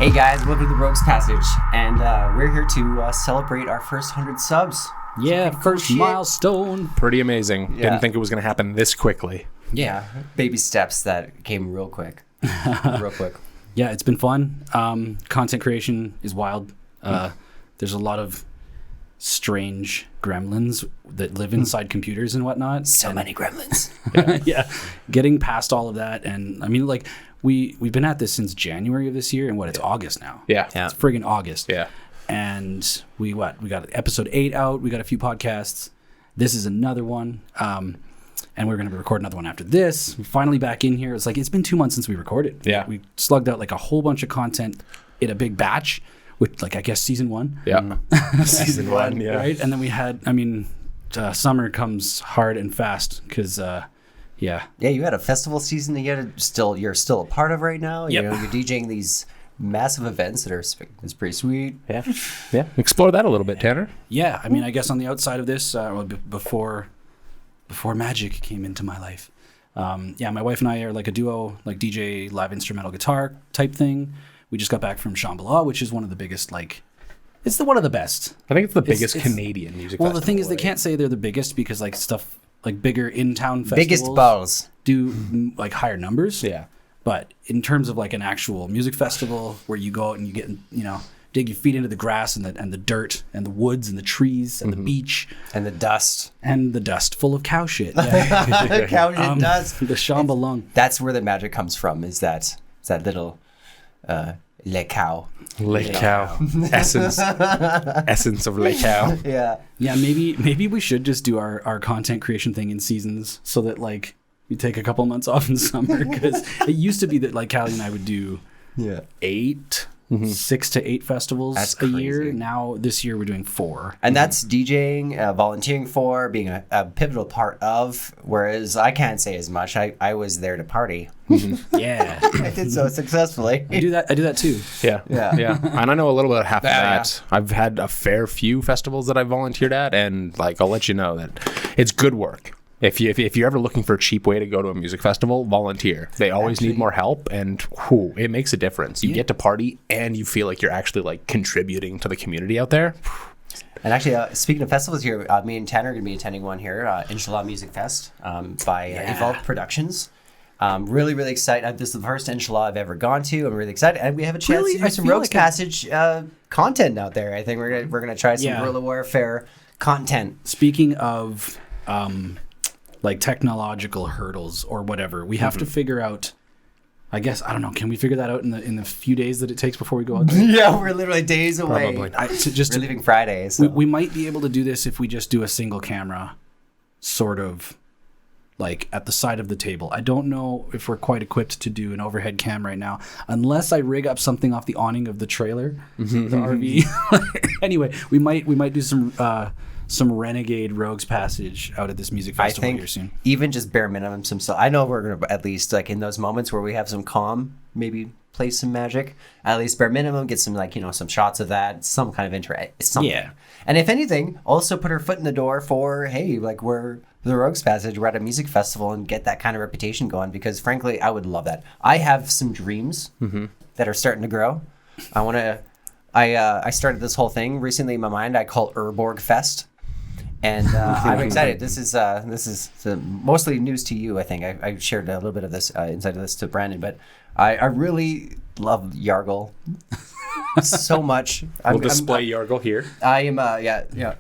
Hey guys, welcome to the Rogues Passage, and we're here to celebrate our first 100 subs. Yeah, first milestone. Pretty amazing. Yeah. Didn't think it was going to happen this quickly. Yeah, baby steps that came real quick. Real quick. Yeah, it's been fun. Content creation is wild. There's a lot of strange gremlins that live inside computers and whatnot. So many gremlins. Yeah, getting past all of that, and I mean, like we've been at this since January of this year, and it's August now. Yeah. Yeah. It's friggin' August. Yeah. And we got episode 8 out. We got a few podcasts. This is another one. And we're going to record another one after this. We're finally back in here. It's been 2 months since we recorded. Yeah. We slugged out like a whole bunch of content in a big batch with I guess season 1. Yeah. Season 1, yeah. Right. And then we had, summer comes hard and fast because, Yeah, you had a festival season that you're still a part of right now. Yep. You're DJing these massive events that it's pretty sweet. Yeah. Yeah. Explore that a little bit, Tanner. yeah, I guess on the outside of this, before magic came into my life. My wife and I are like a duo, like DJ live instrumental guitar type thing. We just got back from Shambhala, which is one of the biggest, it's one of the best. I think it's the biggest it's- Canadian music Well, festival. the thing is, they right? can't say they're the biggest because stuff like bigger in-town festivals Biggest balls. do higher numbers. Yeah. But in terms of an actual music festival where you go out and you get, dig your feet into the grass and the dirt and the woods and the trees and the beach And the dust. and the dust full of cow shit. Yeah. Cow shit dust. The Shambhala. That's where the magic comes from, is that little le cow. Lake Cow. Essence of Lake Cow. Yeah. Yeah, maybe we should just do our content creation thing in seasons so that we take a couple months off in summer, because it used to be that Callie and I would do Yeah. 6 to 8 festivals That's a year. crazy. Now this year we're doing 4. And that's DJing, volunteering for, being a pivotal part of, whereas I can't say as much. I was there to party. Yeah, I did so successfully. I do that too. Yeah. Yeah. Yeah. And I know a little bit of half of Yeah, that. I've had a fair few festivals that I volunteered at, and I'll let you know that it's good work. If you're ever looking for a cheap way to go to a music festival, volunteer. They always need more help, and it makes a difference. You get to party, and you feel like you're actually contributing to the community out there. And actually, speaking of festivals here, me and Tanner are going to be attending one here, Inshallah Music Fest by Evolved Productions. Really, really excited. This is the first Inshallah I've ever gone to. I'm really excited. And we have a chance Really? to do I some feel Rogues like Passage content out there. I think we're gonna try some Yeah. guerrilla warfare content. Speaking of technological hurdles or whatever, we have to figure out. I guess I don't know. Can we figure that out in the few days that it takes before we go out there? Yeah, we're literally days away. Probably. We're leaving Friday. So. We might be able to do this if we just do a single camera, sort of, at the side of the table. I don't know if we're quite equipped to do an overhead cam right now, unless I rig up something off the awning of the trailer, the RV. Anyway, we might do some renegade Rogues Passage out at this music I festival think here soon. even just bare minimum some stuff. I know we're gonna at least in those moments where we have some calm, maybe play some magic. At least bare minimum, get some some shots of that, some kind of something. Yeah. And if anything, also put her foot in the door for we're the Rogues Passage. We're at a music festival and get that kind of reputation going, because frankly, I would love that. I have some dreams that are starting to grow. I started this whole thing recently in my mind. I call Urborg Fest. And I'm excited. This is mostly news to you, I think. I shared a little bit of this inside of this to Brandon, but I really love Yargle so much. We'll display Yargle here. I am,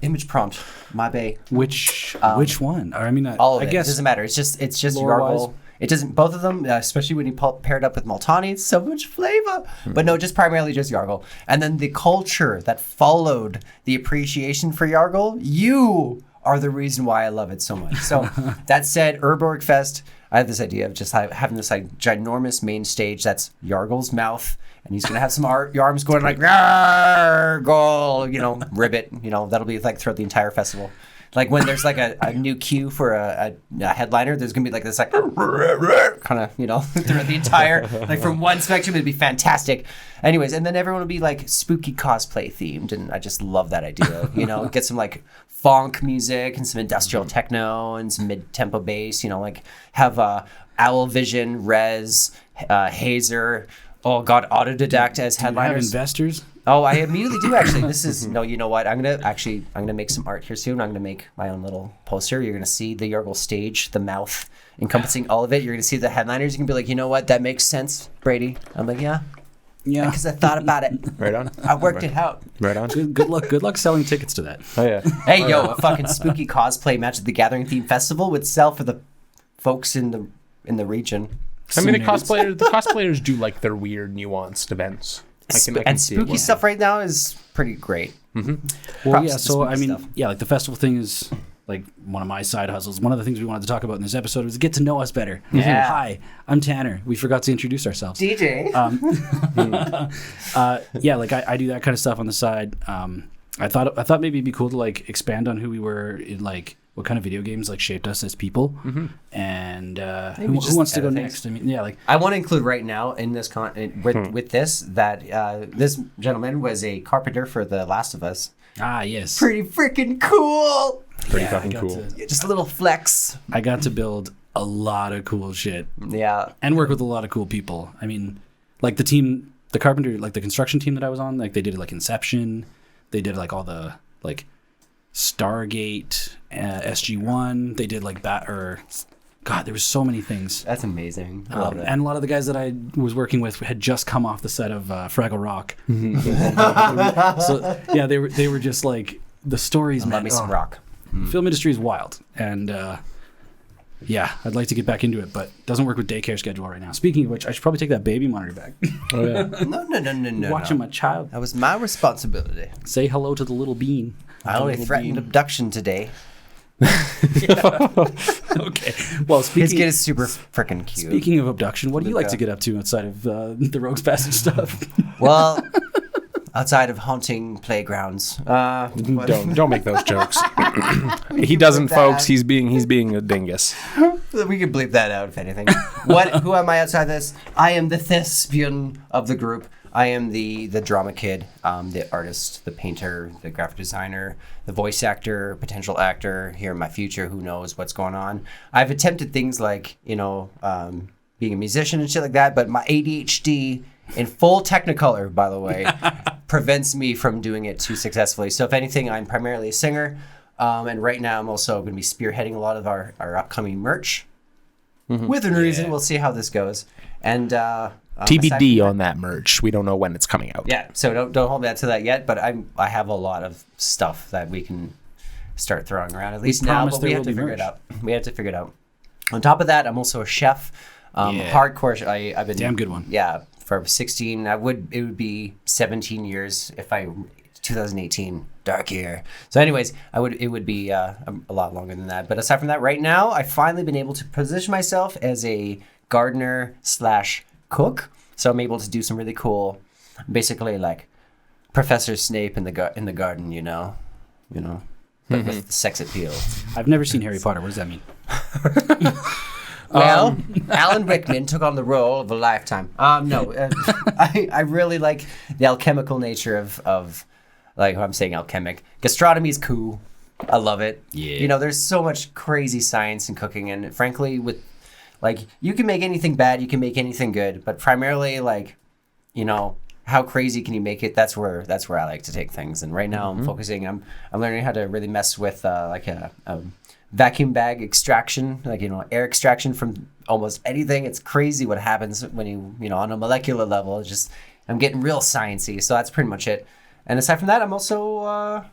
image prompt, my bay. Which one? Or, All of I it. guess It doesn't matter. It's just lore-wise. Yargle. It doesn't, both of them, especially when you pair it up with Multani, it's so much flavor. But no, just primarily just Yargle. And then the culture that followed the appreciation for Yargle, you are the reason why I love it so much. So that said, Urborg Fest, I have this idea of just having this ginormous main stage that's Yargle's mouth. And he's going to have some arms going Yargle, ribbit, that'll be throughout the entire festival. When there's a new cue for a headliner, there's gonna be this kind of throughout the entire from one spectrum. It'd be fantastic. Anyways, and then everyone will be spooky cosplay themed, and I just love that idea. Get some funk music and some industrial techno and some mid tempo bass. Have Owl Vision, Rez, Hazer, Oh God, autodidact as Do you have headliners. investors? Oh, I immediately do actually. This is no, you know what? I'm gonna make some art here soon. I'm gonna make my own little poster. You're gonna see the Yorgle stage, the mouth encompassing all of it. You're gonna see the headliners. You can be like, you know what? That makes sense, Brady. I'm like, yeah, Yeah. because I thought about it. Right on. I worked it out. Right on. Good luck. Good luck selling tickets to that. Oh yeah. Hey, yo, a fucking spooky cosplay match at the Gathering Theme Festival would sell for the folks in the region. I mean, the Some cosplayers do like their weird, nuanced events. I can And see it. spooky stuff right now is pretty great. Well, Props yeah. to So spooky I mean, stuff. yeah, like the festival thing is like one of my side hustles. One of the things we wanted to talk about in this episode was get to know us better. Yeah. Hi, I'm Tanner. We forgot to introduce ourselves. DJ. Yeah, like I do that kind of stuff on the side. I thought maybe it'd be cool to like expand on who we were in, like what kind of video games like shaped us as people, and who just wants to go other things. next? I mean, yeah, like I want to include right now in this with this that this gentleman was a carpenter for The Last of Us. yes, Pretty freaking cool. Pretty Yeah, fucking I got cool. to- Just a little flex. I got to build a lot of cool shit Yeah. and work with a lot of cool people. I mean, like the team, the carpenter, like the construction team that I was on, like they did like Inception, they did like all the like Stargate, SG-1. They did like God, there was so many things. That's amazing. I love that. And a lot of the guys that I was working with had just come off the set of Fraggle Rock. So yeah, they were just like the stories. Love Man, me some rock. film industry is wild, and yeah, I'd like to get back into it, but doesn't work with daycare schedule right now. Speaking of which, I should probably take that baby monitor back. Oh yeah. No. Watching my child. That was my responsibility. Say hello to the little bean. I only threatened abduction today. Okay. Well, His speaking kid is super freaking cute. speaking of abduction, what do you like Luca. to get up to outside of the Rogues Passage stuff? Well, outside of haunting playgrounds. Don't make those jokes. He doesn't, folks. He's being a dingus. We could bleep that out if anything. Who am I outside this? I am the thespian of the group. I am the drama kid, the artist, the painter, the graphic designer, the voice actor, potential actor. Here in my future, who knows what's going on? I've attempted things like being a musician and shit like that, but my ADHD in full Technicolor, by the way, prevents me from doing it too successfully. So if anything, I'm primarily a singer, and right now I'm also going to be spearheading a lot of our upcoming merch. Within reason, we'll see how this goes. And TBD on that merch. We don't know when it's coming out. yeah, so don't hold that to that yet. But I have a lot of stuff that we can start throwing around at least now. promise But we there have will to be figure it merch. out. We have to figure it out. On top of that, I'm also a chef. Yeah. Hardcore. I've been Damn good one. Yeah, for 16. It would be 17 years if 2018 dark year. So anyways, it would be a lot longer than that. But aside from that, right now I've finally been able to position myself as a gardener / cook. So I'm able to do some really cool, basically like Professor Snape in the garden, but with sex appeal. I've never seen Harry Potter. What does that mean? Well, Alan Rickman took on the role of a lifetime. I really like the alchemical nature of like I'm saying alchemic. Gastronomy is cool. I love it. Yeah. There's so much crazy science in cooking, and frankly, with like you can make anything bad, you can make anything good, but primarily like, how crazy can you make it? That's where I like to take things. And right now I'm focusing. I'm learning how to really mess with like a vacuum bag extraction, like air extraction from almost anything. It's crazy what happens when you on a molecular level. It's just I'm getting real sciencey. So that's pretty much it. And aside from that, I'm also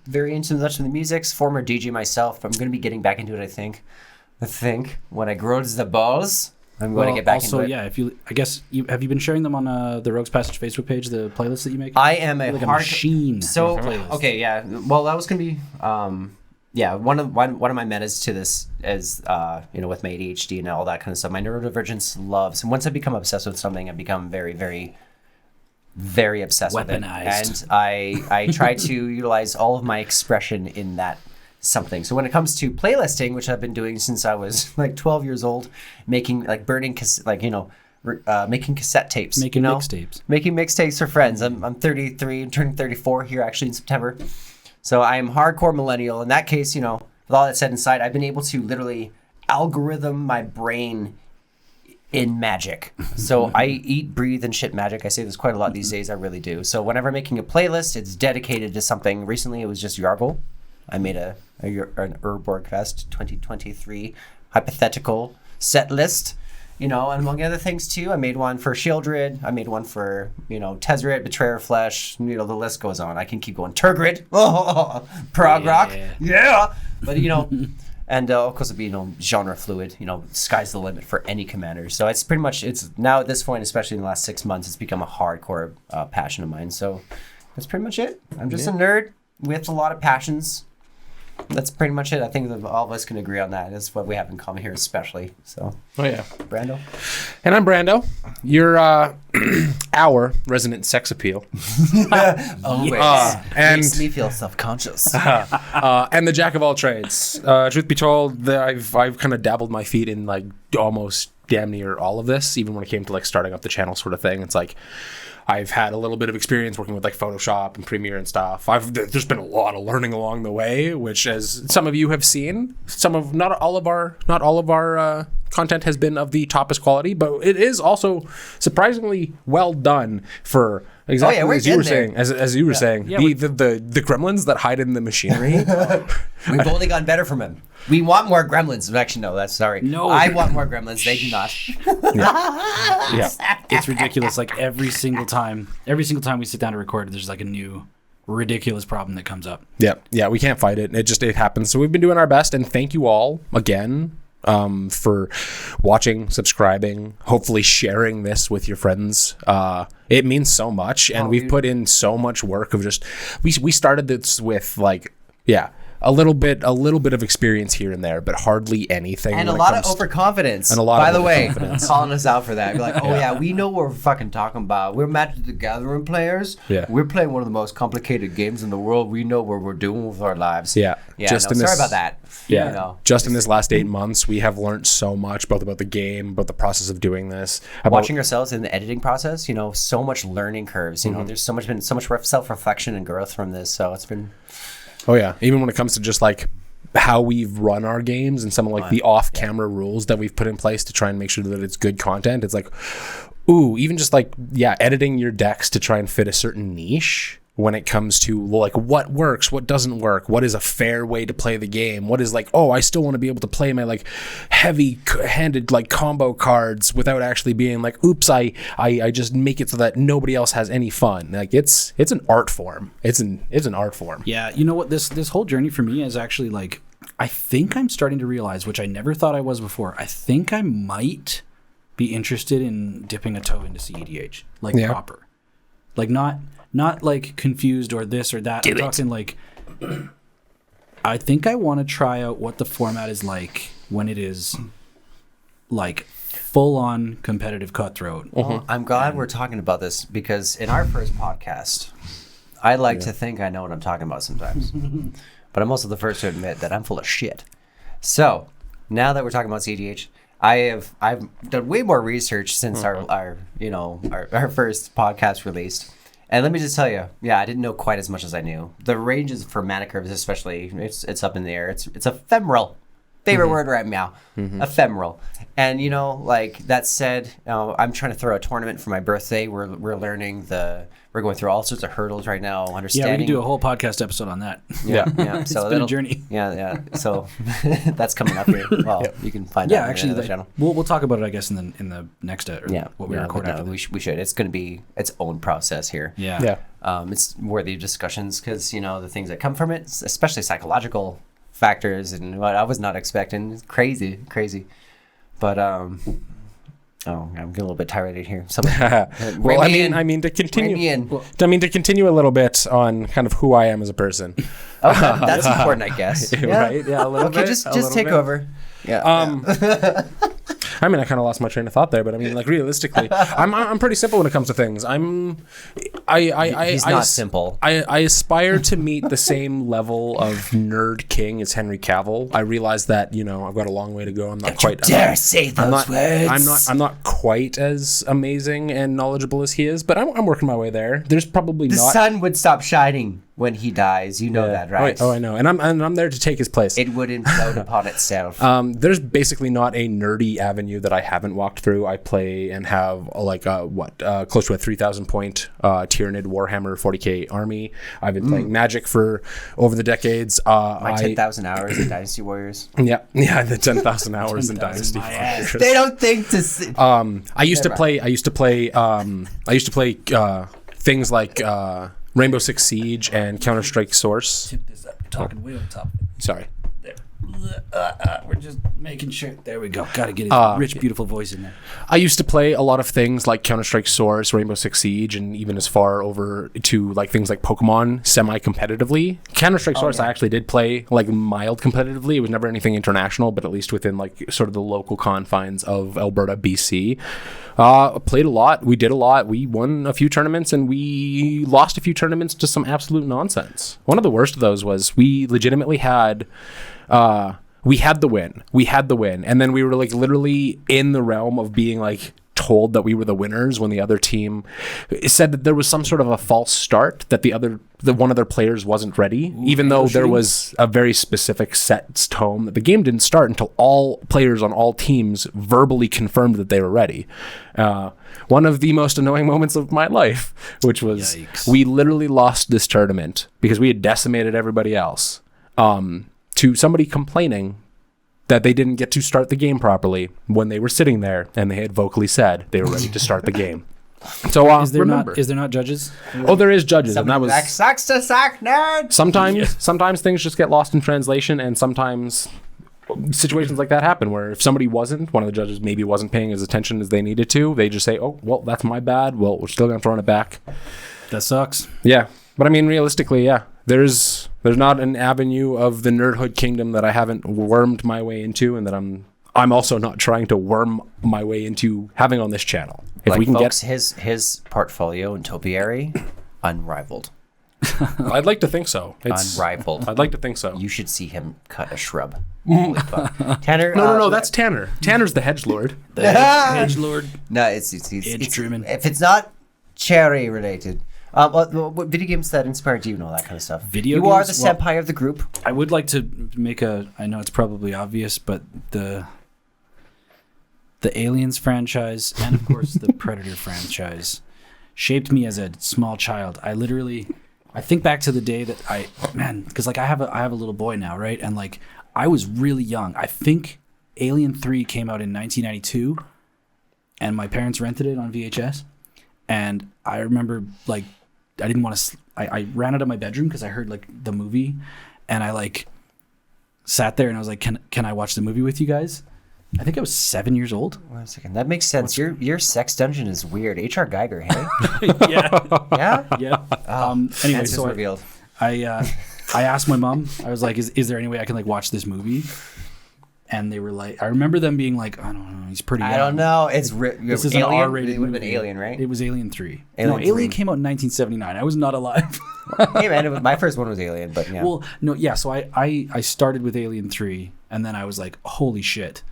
very into much of the music. Former DJ myself. I'm going to be getting back into it. I think when I grow the balls, I'm going to get back also, into it. yeah, have you been sharing them on the Rogues Passage Facebook page, the playlist that you make? I am a like a hard machine. So playlist. okay, yeah. Well, that was gonna be one of my metas to this is with my ADHD and all that kind of stuff. My neurodivergence loves, and once I become obsessed with something, I become very, very, very obsessed with it. Weaponized. And I try to utilize all of my expression in that something. So when it comes to playlisting, which I've been doing since I was like 12 years old, making like making cassette tapes, Making mixtapes. making mixtapes for friends. I'm 33, I'm turning 34 here actually in September. So I am hardcore millennial. In that case, with all that said inside, I've been able to literally algorithm my brain in magic. So I eat, breathe, and shit magic. I say this quite a lot these days. I really do. So whenever I'm making a playlist, it's dedicated to something. Recently, it was just Yargle. I made an Urborg Fest 2023 hypothetical set list. You know, and among other things too, I made one for Shieldred. I made one for, you know, Tezzeret, Betrayer Flesh. You know, the list goes on. I can keep going. Turgrid, prog rock, yeah. But you know, and of course it'd be, you know, genre fluid. You know, sky's the limit for any commander. So it's pretty much, it's now at this point, especially in the last 6 months, it's become a hardcore passion of mine. So that's pretty much it. I'm just a nerd with a lot of passions. That's pretty much it. I think that all of us can agree on that. That's what we have in common here, especially. So, Oh yeah. Brando. And I'm Brando. You're our resident sex appeal. And Makes me feel self-conscious. and the jack of all trades. Truth be told, I've kind of dabbled my feet in like almost damn near all of this. Even when it came to like starting up the channel sort of thing, it's like I've had a little bit of experience working with like Photoshop and Premiere and stuff. There's been a lot of learning along the way, which, as some of you have seen, not all of our content has been of the toppest quality, but it is also surprisingly well done for exactly we're as you were getting saying. As you were saying, the gremlins that hide in the machinery. We've only gotten better from him. We want more gremlins. Actually, no, that's sorry. No. I want more gremlins. They do not. Yeah. It's ridiculous. Like every single time we sit down to record, there's like a new ridiculous problem that comes up. Yeah, we can't fight it. It happens. So we've been doing our best, and thank you all again for watching, subscribing, hopefully sharing this with your friends. It means so much, and we've put in so much work of just we started this with like a little bit of experience here and there, but hardly anything. And a lot of overconfidence. And a lot By of the way, overconfidence. calling us out for that. Be like, we know what we're fucking talking about. We're Magic the Gathering players. Yeah. We're playing one of the most complicated games in the world. We know what we're doing with our lives. Yeah. Sorry about that. Yeah. You know, Just in this last 8 months, we have learned so much, both about the game, about the process of doing this, about watching ourselves in the editing process, you know, so much learning curves. You know, there's been so much self-reflection and growth from this. So it's been... Oh yeah, even when it comes to just like how we've run our games and some of like the off-camera rules that we've put in place to try and make sure that it's good content. It's like, even just like editing your decks to try and fit a certain niche when it comes to like what works, what doesn't work, what is a fair way to play the game, what is like, I still want to be able to play my like heavy-handed like combo cards without actually being like, oops, I just make it so that nobody else has any fun. Like it's an art form. It's an art form. Yeah, you know what? This whole journey for me is actually like, I think I'm starting to realize, which I never thought I was before. I think I might be interested in dipping a toe into CEDH, like proper, like not like confused or this or that. I'm talking like, I think I want to try out what the format is like when it is like full on competitive cutthroat. Well, I'm glad we're talking about this because in our first podcast, I like to think I know what I'm talking about sometimes, but I'm also the first to admit that I'm full of shit. So now that we're talking about CDH, I've done way more research since our first podcast released. And let me just tell you, I didn't know quite as much as I knew. The ranges for mana curves, especially, it's up in the air. It's ephemeral. Favorite word right now. Ephemeral. And, you know, like that said, I'm trying to throw a tournament for my birthday. We're learning we're going through all sorts of hurdles right now, understanding. Yeah, we can do a whole podcast episode on that. Yeah. So it's been a journey. Yeah. So that's coming up here. Well, you can find out. Actually, on the channel. We'll talk about it, I guess, in the next what we record after. We should. It's going to be its own process here. Yeah. It's worthy of discussions because, you know, the things that come from it, especially psychological factors and what I was not expecting. It's crazy. But I'm getting a little bit tired here. Well, I mean to continue a little bit on kind of who I am as a person. Okay, that's important, I guess. Right? Yeah, a little bit. Okay, just take over. Yeah. I mean, I kind of lost my train of thought there, but I mean, like realistically, I'm pretty simple when it comes to things. He's not simple. I aspire to meet the same level of nerd king as Henry Cavill. I realize that, you know, I've got a long way to go. I'm not quite. Dare say those words. I'm not quite as amazing and knowledgeable as he is, but I'm working my way there. There's probably The not. sun would stop shining when he dies. You know that, right? Oh, I know. And I'm there to take his place. It would implode upon itself. There's basically not a nerdy avenue that I haven't walked through. I play and have close to a 3,000 point Tyranid Warhammer 40k army. I've been playing Magic for over the decades. My 10,000 hours in Dynasty Warriors. Yeah, the 10,000 hours in Dynasty Warriors. They don't think to see. I used to play things like Rainbow Six Siege and Counter-Strike Source. Tip this up. You're talking way over top. Sorry. There. We're just making sure. There we go. Got to get his rich, beautiful voice in there. I used to play a lot of things like Counter-Strike Source, Rainbow Six Siege, and even as far over to like things like Pokemon semi-competitively. Counter-Strike Source I actually did play like mild competitively. It was never anything international, but at least within like sort of the local confines of Alberta, BC. Played a lot. We did a lot. We won a few tournaments and we lost a few tournaments to some absolute nonsense. One of the worst of those was we legitimately had... we had the win, and then we were like literally in the realm of being like told that we were the winners when the other team said that there was some sort of a false start, that one of their players wasn't ready, even though there was a very specific set tone that the game didn't start until all players on all teams verbally confirmed that they were ready. One of the most annoying moments of my life, which was we literally lost this tournament because we had decimated everybody else. To somebody complaining that they didn't get to start the game properly when they were sitting there and they had vocally said they were ready to start the game. So Is there not judges? Oh, there is judges, and that was sucks to suck, nerd. Sometimes things just get lost in translation, and sometimes situations like that happen where if somebody one of the judges maybe wasn't paying as attention as they needed to, they just say, "Oh, well, that's my bad. Well, we're still gonna throw it back." That sucks. Yeah, but I mean, realistically, yeah. There's not an avenue of the nerdhood kingdom that I haven't wormed my way into, and that I'm also not trying to worm my way into having on this channel. If Like, we can folks, his portfolio in Topiary, unrivaled. I'd like to think so. Unrivaled. I'd like to think so. You should see him cut a shrub. Holy fuck. Tanner. No, that's Tanner. Tanner's the hedge lord. The edgelord. No, it's trimming. if it's not cherry related. What video games that inspired you and all that kind of stuff? You are the senpai of the group. I would like to make I know it's probably obvious, but the Aliens franchise and of course the Predator franchise shaped me as a small child. I think back to the day that because like I have a little boy now, right? And like I was really young. I think Alien 3 came out in 1992 and my parents rented it on VHS. And I remember like I didn't want to. I ran out of my bedroom because I heard like the movie, and I like sat there and I was like, "Can I watch the movie with you guys?" I think I was 7 years old. Wait a second, that makes sense. Your sex dungeon is weird. H.R. Geiger, hey? Yeah. Anyway, so revealed. I asked my mom. I was like, "Is there any way I can like watch this movie?" And they were like, I remember them being like, I don't know, he's pretty young. I don't know. This is an R-rated It would have been movie. Alien, right? It was Alien 3. Alien Alien came out in 1979. I was not alive. Hey man, my first one was Alien, but yeah. Well, no, yeah. So I started with Alien 3, and then I was like, holy shit.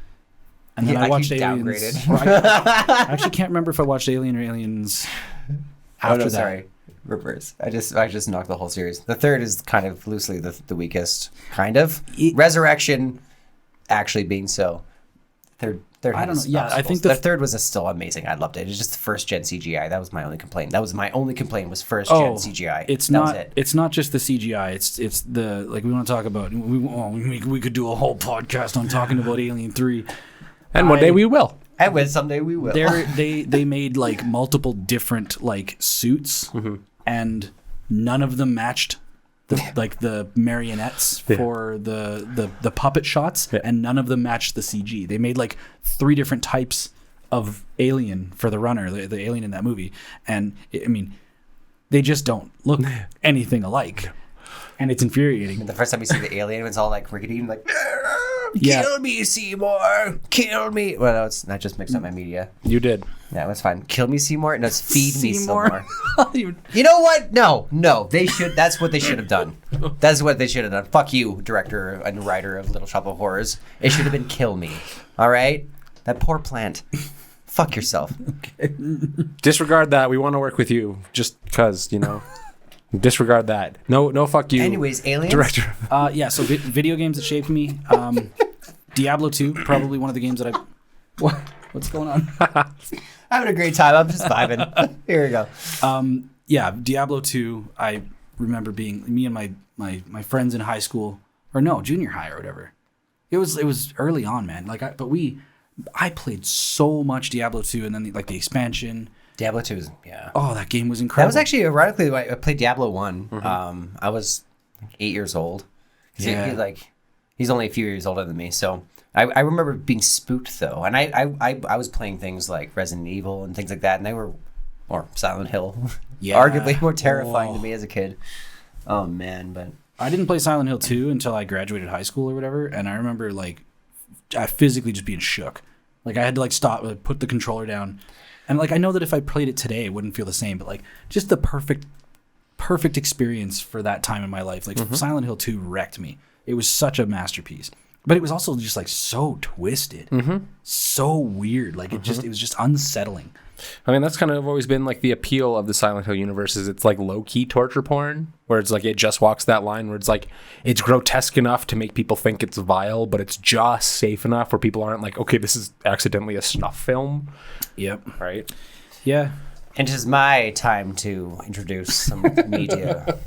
And then I watched Aliens. I actually can't remember if I watched Alien or Aliens after that. Sorry. Reverse. I just knocked the whole series. The third is kind of loosely the weakest, kind of. Resurrection actually being so. Third I don't know. Yeah, I think the third was still amazing. I loved it. It's just the first gen CGI. That was my only complaint. Was first gen CGI. It's not just the CGI. It's the like we want to talk about. We could do a whole podcast on talking about Alien 3. And one day we will. And someday we will. They made like multiple different like suits, and none of them matched the marionettes for the puppet shots, and none of them matched the CG. They made like 3 different types of alien for the runner, the alien in that movie, and they just don't look anything alike, and it's infuriating. And the first time you see the alien, it's all like rickety and like. Kill me, Seymour! Kill me! Well, no, I just mixed up my media. You did. Yeah, it was fine. Kill me, Seymour? No, it's feed me, Seymour. You know what? No. That's what they should have done. That's what they should have done. Fuck you, director and writer of Little Shop of Horrors. It should have been kill me. All right? That poor plant. Fuck yourself. Disregard that. We want to work with you just because, Disregard that. No, fuck you. Anyways, Aliens. Director. Yeah, so video games that shaped me. Diablo 2, probably one of the games that what's going on? Having a great time. I'm just vibing. Here we go. Yeah, Diablo 2, I remember being me and my friends in high school, or no, junior high or whatever. It was early on, man. I played so much Diablo 2, and then the expansion. Diablo 2 is, yeah. Oh, that game was That incredible. was actually, ironically, I played Diablo 1. I was 8 years old. Yeah. He's only a few years older than me, so I remember being spooked, though. And I was playing things like Resident Evil and things like that, and they were, or Silent Hill, Yeah. arguably more terrifying to me as a kid. Oh, man, but... I didn't play Silent Hill 2 until I graduated high school or whatever, and I remember I physically just being shook. I had to stop, put the controller down, and I know that if I played it today, it wouldn't feel the same. But just the perfect experience for that time in my life. Silent Hill 2 wrecked me. It was such a masterpiece, but it was also just so twisted, so weird. It was just unsettling. I mean, that's kind of always been the appeal of the Silent Hill universe is it's low-key torture porn, where it's it just walks that line where it's grotesque enough to make people think it's vile, but it's just safe enough where people aren't okay, this is accidentally a snuff film. Yep. Right? Yeah. And it is my time to introduce some media.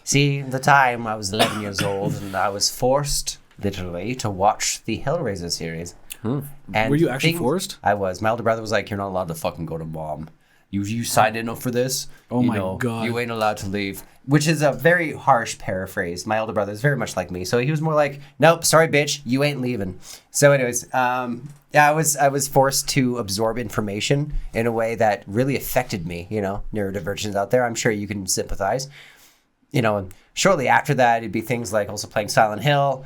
See, the time I was 11 years old and I was forced, literally, to watch the Hellraiser series. And Were you actually forced? I was. My older brother was like, "You're not allowed to fucking go to mom. You signed in for this. Oh my God. You ain't allowed to leave." Which is a very harsh paraphrase. My older brother is very much like me, so he was more like, "Nope, sorry, bitch, you ain't leaving." So, anyways, yeah, I was forced to absorb information in a way that really affected me. Neurodivergents out there, I'm sure you can sympathize. And shortly after that, it'd be things like also playing Silent Hill.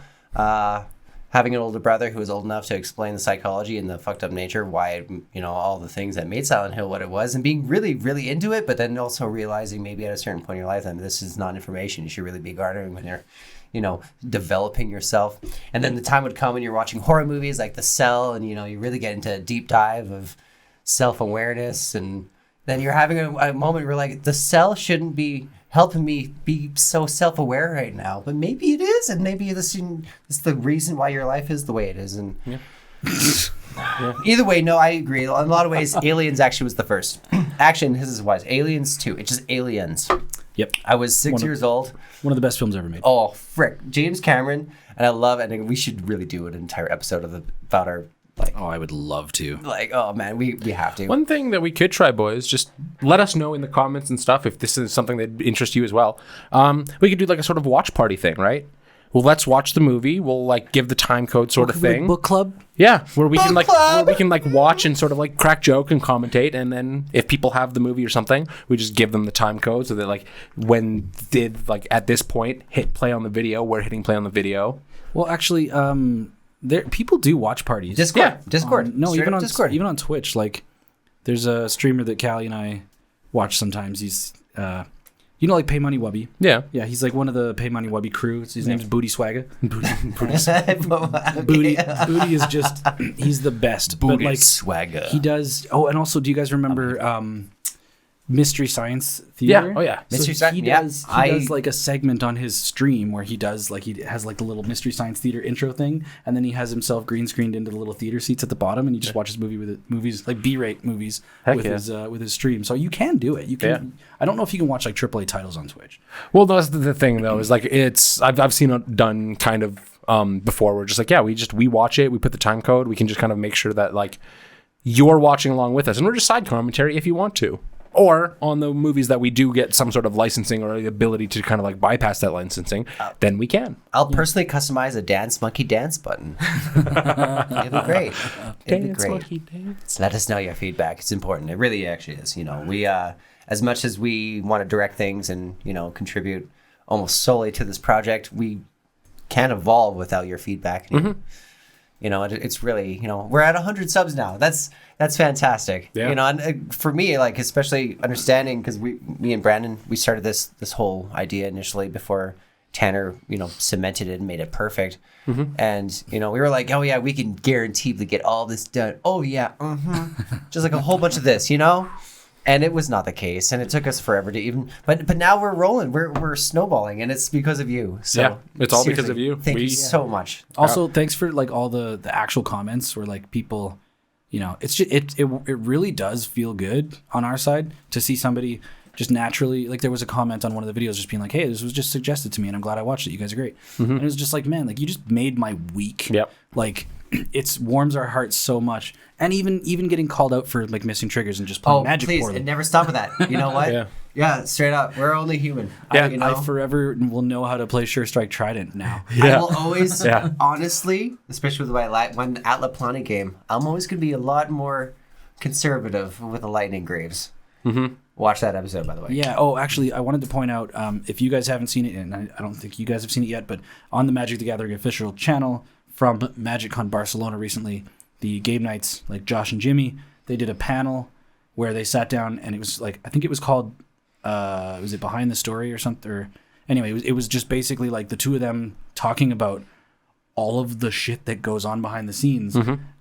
Having an older brother who was old enough to explain the psychology and the fucked up nature, why, all the things that made Silent Hill what it was, and being really, really into it, but then also realizing maybe at a certain point in your life, this is not information you should really be garnering when you're, developing yourself. And then the time would come when you're watching horror movies like The Cell, and, you really get into a deep dive of self-awareness, and then you're having a moment where The Cell shouldn't be helping me be so self-aware right now, but maybe it is, and maybe this is the reason why your life is the way it is. And either way, no, I agree. In a lot of ways, Aliens actually was the first. Actually, this is wise. Aliens 2. It's just Aliens. Yep. I was 6 years old. One of the best films ever made. Oh, frick. James Cameron, and I love it. And we should really do an entire episode about our Oh, I would love to. oh man, we have to. One thing that we could try, boys, just let us know in the comments and stuff if this is something that interests you as well. We could do a sort of watch party thing, right? Well, let's watch the movie. We'll give the time code sort of thing. Book club? Yeah, where we Book can club! watch and sort of crack joke and commentate, and then if people have the movie or something, we just give them the time code so that when did at this point hit play on the video, we're hitting play on the video. Well, actually, people do watch parties. Discord. Discord. No, Straight even up on Discord. even on Twitch. There's a streamer that Callie and I watch sometimes. He's Pay Money Wubby. Yeah. Yeah, he's one of the Pay Money Wubby crew. His name's Booty Swagga. Booty is just he's the best. Booty but Swagga. He does. Oh, and also, do you guys remember Mystery Science Theater? Yeah. Oh yeah. Mystery So Science. he does a segment on his stream where he does he has the little Mystery Science Theater intro thing, and then he has himself green screened into the little theater seats at the bottom, and he just watches movies B-rate movies with his stream. So you can do it. You can. Yeah. I don't know if you can watch AAA titles on Twitch. Well, that's the thing though. Is I've seen it done kind of before. We're just we watch it. We put the time code. We can just kind of make sure that you're watching along with us, and we're just side commentary if you want to. Or on the movies that we do get some sort of licensing or the ability to kind of bypass that licensing, then we can. I'll personally customize a Dance Monkey Dance button. It'd be great. Monkey dance. Let us know your feedback. It's important. It really actually is. We, as much as we want to direct things and, contribute almost solely to this project, we can't evolve without your feedback. It's really, we're at 100 subs now. That's fantastic. Yeah. And for me, especially understanding, because me and Brandon, we started this whole idea initially before Tanner, cemented it and made it perfect. Mm-hmm. And, we were like, oh yeah, we can guaranteedly get all this done. Oh yeah. Mm-hmm. Just a whole bunch of this, And it was not the case, and it took us forever to even. But now we're rolling, we're snowballing, and it's because of you. So Yeah, it's all because seriously, of you. Thank you so much. Also, thanks for like all the actual comments where like people, you know, it's just it really does feel good on our side to see somebody just naturally, like there was a comment on one of the videos just being like, hey, this was just suggested to me and I'm glad I watched it. You guys are great. And it was just like, man, like you just made my week. Yep. Like it's warms our hearts so much. And even getting called out for like missing triggers and just playing Magic please, poorly. and never stop with that. You know what? Yeah. Straight up. We're only human. Yeah. You know? I forever will know how to play Sure Strike Trident now. I will always, Yeah. honestly, especially with my one at Laplani game, I'm always going to be a lot more conservative with the Lightning Graves. Watch that episode, by the way. Yeah. Oh, actually, I wanted to point out if you guys haven't seen it, and I don't think you guys have seen it yet, but on the Magic the Gathering official channel from MagicCon Barcelona recently, the game nights, like Josh and Jimmy, they did a panel where they sat down, and it was like I think it was called was it Behind the Story or something? Or anyway, it was just basically like the two of them talking about all of the shit that goes on behind the scenes.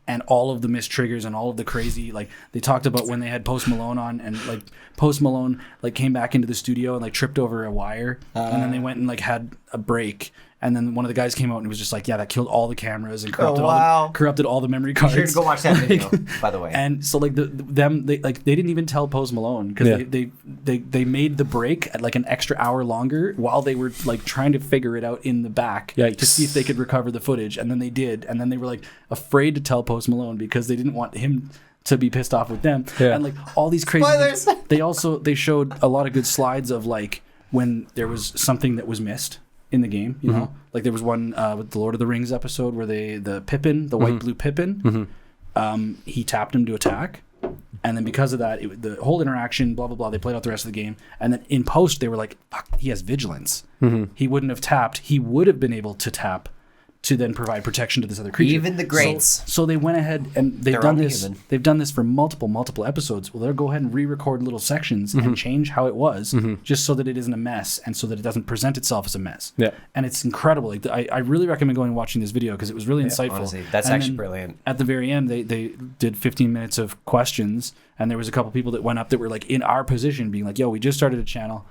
And all of the missed triggers and all of the crazy, like they talked about when they had Post Malone on, and like Post Malone like came back into the studio and like tripped over a wire, and then they went and like had a break, and then one of the guys came out and was just like, yeah, that killed all the cameras and corrupted all the memory cards. Be sure to go watch that video, by the way. And so like they didn't even tell Post Malone because they made the break at like an extra hour longer while they were like trying to figure it out in the back to see if they could recover the footage, and then they did, and then they were like afraid to tell Post Malone because they didn't want him to be pissed off with them. And like all these crazy Spoilers. they showed a lot of good slides of like when there was something that was missed in the game, you know, like there was one with the Lord of the Rings episode where the Pippin, the white blue Pippin, he tapped him to attack, and then because of that, the whole interaction, blah blah blah, they played out the rest of the game, and then in post they were like, fuck, he has vigilance. He wouldn't have tapped. He would have been able to tap to then provide protection to this other creature. Even the greats. So they went ahead and they've done this. human. They've done this for multiple episodes. Well, they'll go ahead and re-record little sections and change how it was, just so that it isn't a mess and so that it doesn't present itself as a mess. Yeah. And it's incredible. Like I really recommend going and watching this video because it was really insightful. Honestly, that's And actually then brilliant. At the very end, they did 15 minutes of questions, and there was a couple people that went up that were like in our position, being like, "Yo, we just started a channel.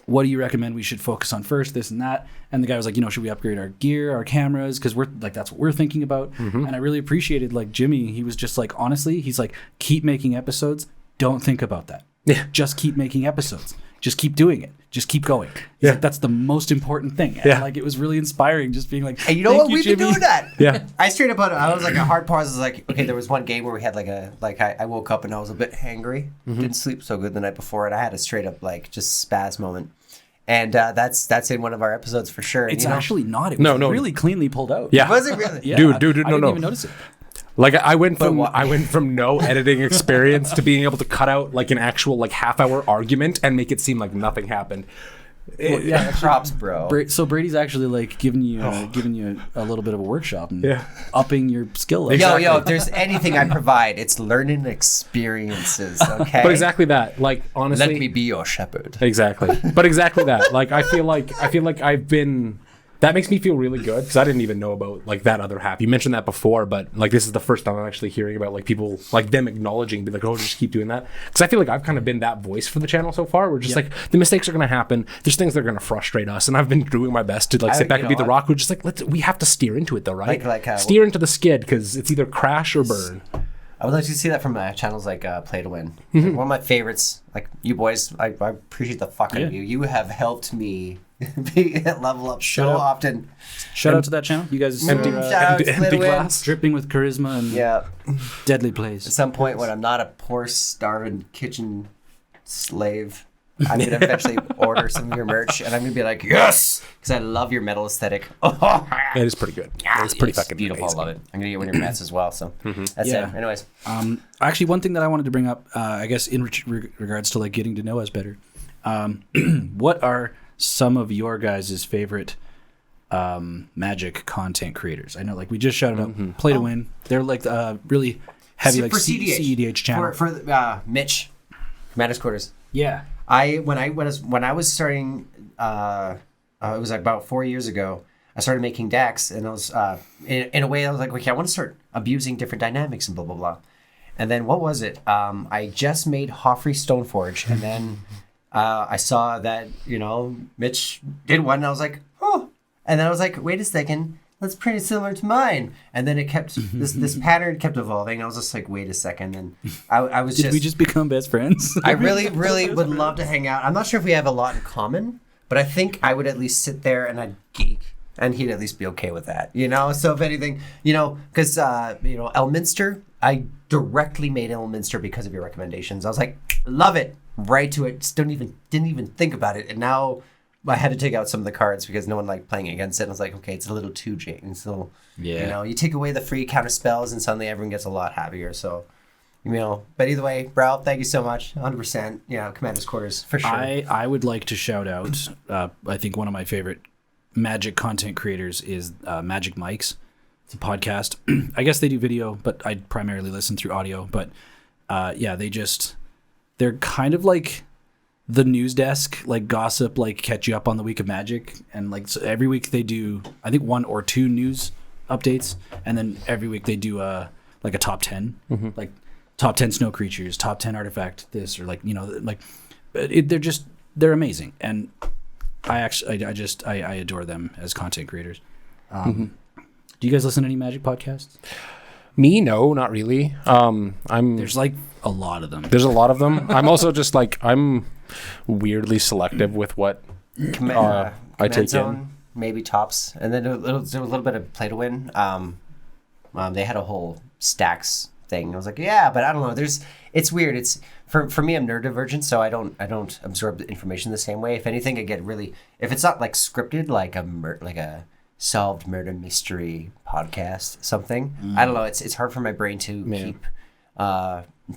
What do you recommend we should focus on first, this and that?" And the guy was like, should we upgrade our gear, our cameras? Because we're like, that's what we're thinking about. And I really appreciated like Jimmy. He was just like, honestly, he's like, keep making episodes. Don't think about that. Yeah. Just keep making episodes. Just keep doing it. Just keep going. He's like, that's the most important thing. And Yeah. like, it was really inspiring just being like, And you know "Thank what? We've Jimmy." been doing that. Yeah. I straight up, I was like a hard pause. Was like, okay, there was one game where we had I woke up and I was a bit hangry. Didn't sleep so good the night before, and I had a straight up like just spaz moment. And that's in one of our episodes for sure. It's you know? actually not. It was really cleanly pulled out. Yeah. Was it really? Yeah. Dude, I no, didn't no. even notice it. Like I went from no editing experience to being able to cut out like an actual like half-hour argument and make it seem like nothing happened. Yeah, Props, bro. So Brady's actually like giving you a little bit of a workshop and Yeah. upping your skill level. Yo, if there's anything I provide, it's learning experiences, okay? But exactly that. Like honestly, Let me be your shepherd. exactly. But exactly that. Like I feel like I've been. That makes me feel really good because I didn't even know about like that other half. You mentioned that before, but like this is the first time I'm actually hearing about like people like them acknowledging, be like, oh, just keep doing that. Because I feel like I've kind of been that voice for the channel so far. We're just like the mistakes are going to happen. There's things that are going to frustrate us, and I've been doing my best to like sit back and be the rock. We're just like we have to steer into it though, right? Steer into the skid because it's either crash or burn. I would like to see that from channels like Play to Win. One of my favorites, like you boys, I appreciate the fuck out of you. You have helped me level up so often. Shout out to that channel. You guys Shout out to Play empty to Win. glass. dripping with charisma and deadly plays. At some point when I'm not a poor, starving kitchen slave, I'm going to eventually order some of your merch, and I'm going to be like, yes! Because I love your metal aesthetic. It is pretty good. It's pretty fucking beautiful. amazing. I love it. I'm going to get one of your mats as well, so that's Yeah. it. Anyways. Actually, one thing that I wanted to bring up, I guess in regards to like getting to know us better, what are some of your guys' favorite Magic content creators? I know, like we just shouted out Play to Win. They're like really heavy, like CEDH channel. For Mitch, Madness Quarters. Yeah. When I was starting, it was like about 4 years ago. I started making decks, and I was in a way I was like, okay, I want to start abusing different dynamics and blah blah blah. And then what was it? I just made Hoffrey Stoneforge, and then I saw that Mitch did one, and I was like, oh, and then I was like, wait a second, that's pretty similar to mine. And then it kept this pattern kept evolving. I was just like, wait a second, and I was Did we just become best friends? I really, really would love to hang out. I'm not sure if we have a lot in common, but I think I would at least sit there and I'd geek, and he'd at least be okay with that, So if anything, because Elminster, I directly made Elminster because of your recommendations. I was like, love it, right to it. Just didn't even think about it, and now I had to take out some of the cards because no one liked playing against it. And I was like, okay, it's a little too James. So you take away the free counter spells, and suddenly everyone gets a lot happier. So. But either way, Bral, thank you so much. 100%. Commander's Quarters, for sure. I would like to shout out, I think one of my favorite Magic content creators is Magic Mike's. It's a podcast. I guess they do video, but I primarily listen through audio. But they're kind of like the news desk, like gossip, like catch you up on the week of Magic. And like so every week they do, I think 1 or 2 news updates. And then every week they do a top 10, like top 10 snow creatures, top 10 artifact this, or they're amazing. And I adore them as content creators. Do you guys listen to any Magic podcasts? Me? No, not really. There's like a lot of them. There's a lot of them. I'm also just like, I'm weirdly selective with what I take in. Maybe tops. And then a little bit of Play to Win. They had a whole stacks thing. I was like, yeah, but I don't know. It's weird. It's for me, I'm neurodivergent, so I don't absorb the information the same way. If anything, I get really, if it's not like scripted, like a solved murder mystery podcast, something. I don't know. It's hard for my brain to keep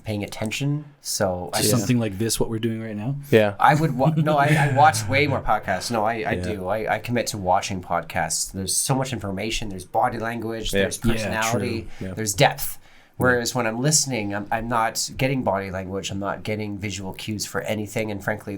paying attention. So something like this, what we're doing right now. Yeah, I would. I watch way more podcasts. No, I do. I commit to watching podcasts. There's so much information. There's body language. There's personality. There's depth. Whereas when I'm listening, I'm not getting body language. I'm not getting visual cues for anything. And frankly,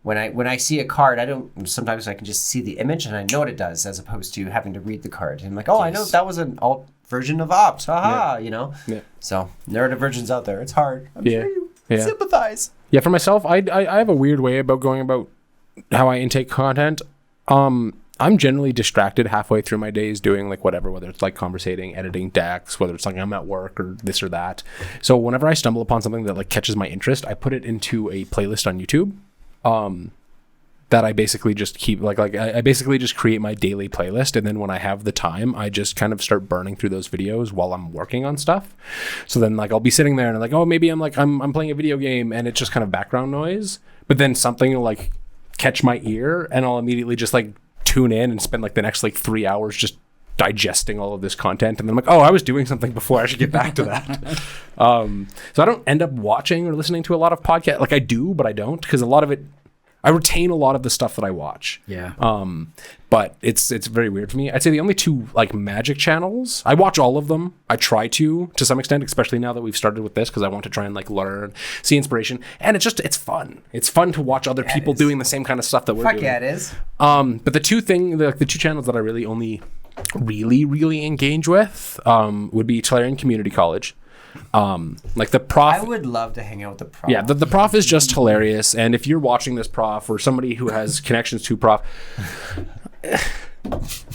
when I see a card, sometimes I can just see the image and I know what it does, as opposed to having to read the card. And I'm like, I know that was an alt version of Opt. Haha, Yeah. So neurodivergence out there. It's hard. I'm sure you sympathize. Yeah, for myself, I have a weird way about going about how I intake content. I'm generally distracted halfway through my days doing like whatever, whether it's like conversating, editing decks, whether it's like I'm at work or this or that. So whenever I stumble upon something that like catches my interest, I put it into a playlist on YouTube. That I basically just keep I basically just create my daily playlist, and then when I have the time, I just kind of start burning through those videos while I'm working on stuff. So then like I'll be sitting there and like, oh, maybe I'm playing a video game and it's just kind of background noise, but then something will like catch my ear and I'll immediately just like tune in and spend like the next like 3 hours just digesting all of this content, and then I'm like, oh, I was doing something before, I should get back to that. So I don't end up watching or listening to a lot of podcasts. Like I do, but I don't, because a lot of it, I retain a lot of the stuff that I watch. Yeah. But it's very weird for me. I'd say the only 2 like Magic channels, I watch all of them. I try to some extent, especially now that we've started with this, because I want to try and like learn, see inspiration, and it's fun. It's fun to watch other people doing the same kind of stuff that we're doing. Fuck yeah, it is. But the 2 channels that I really only really engage with would be Tolarian Community College. Like the prof, I would love to hang out with the prof. Yeah, the prof is just hilarious, and if you're watching this prof or somebody who has connections to prof,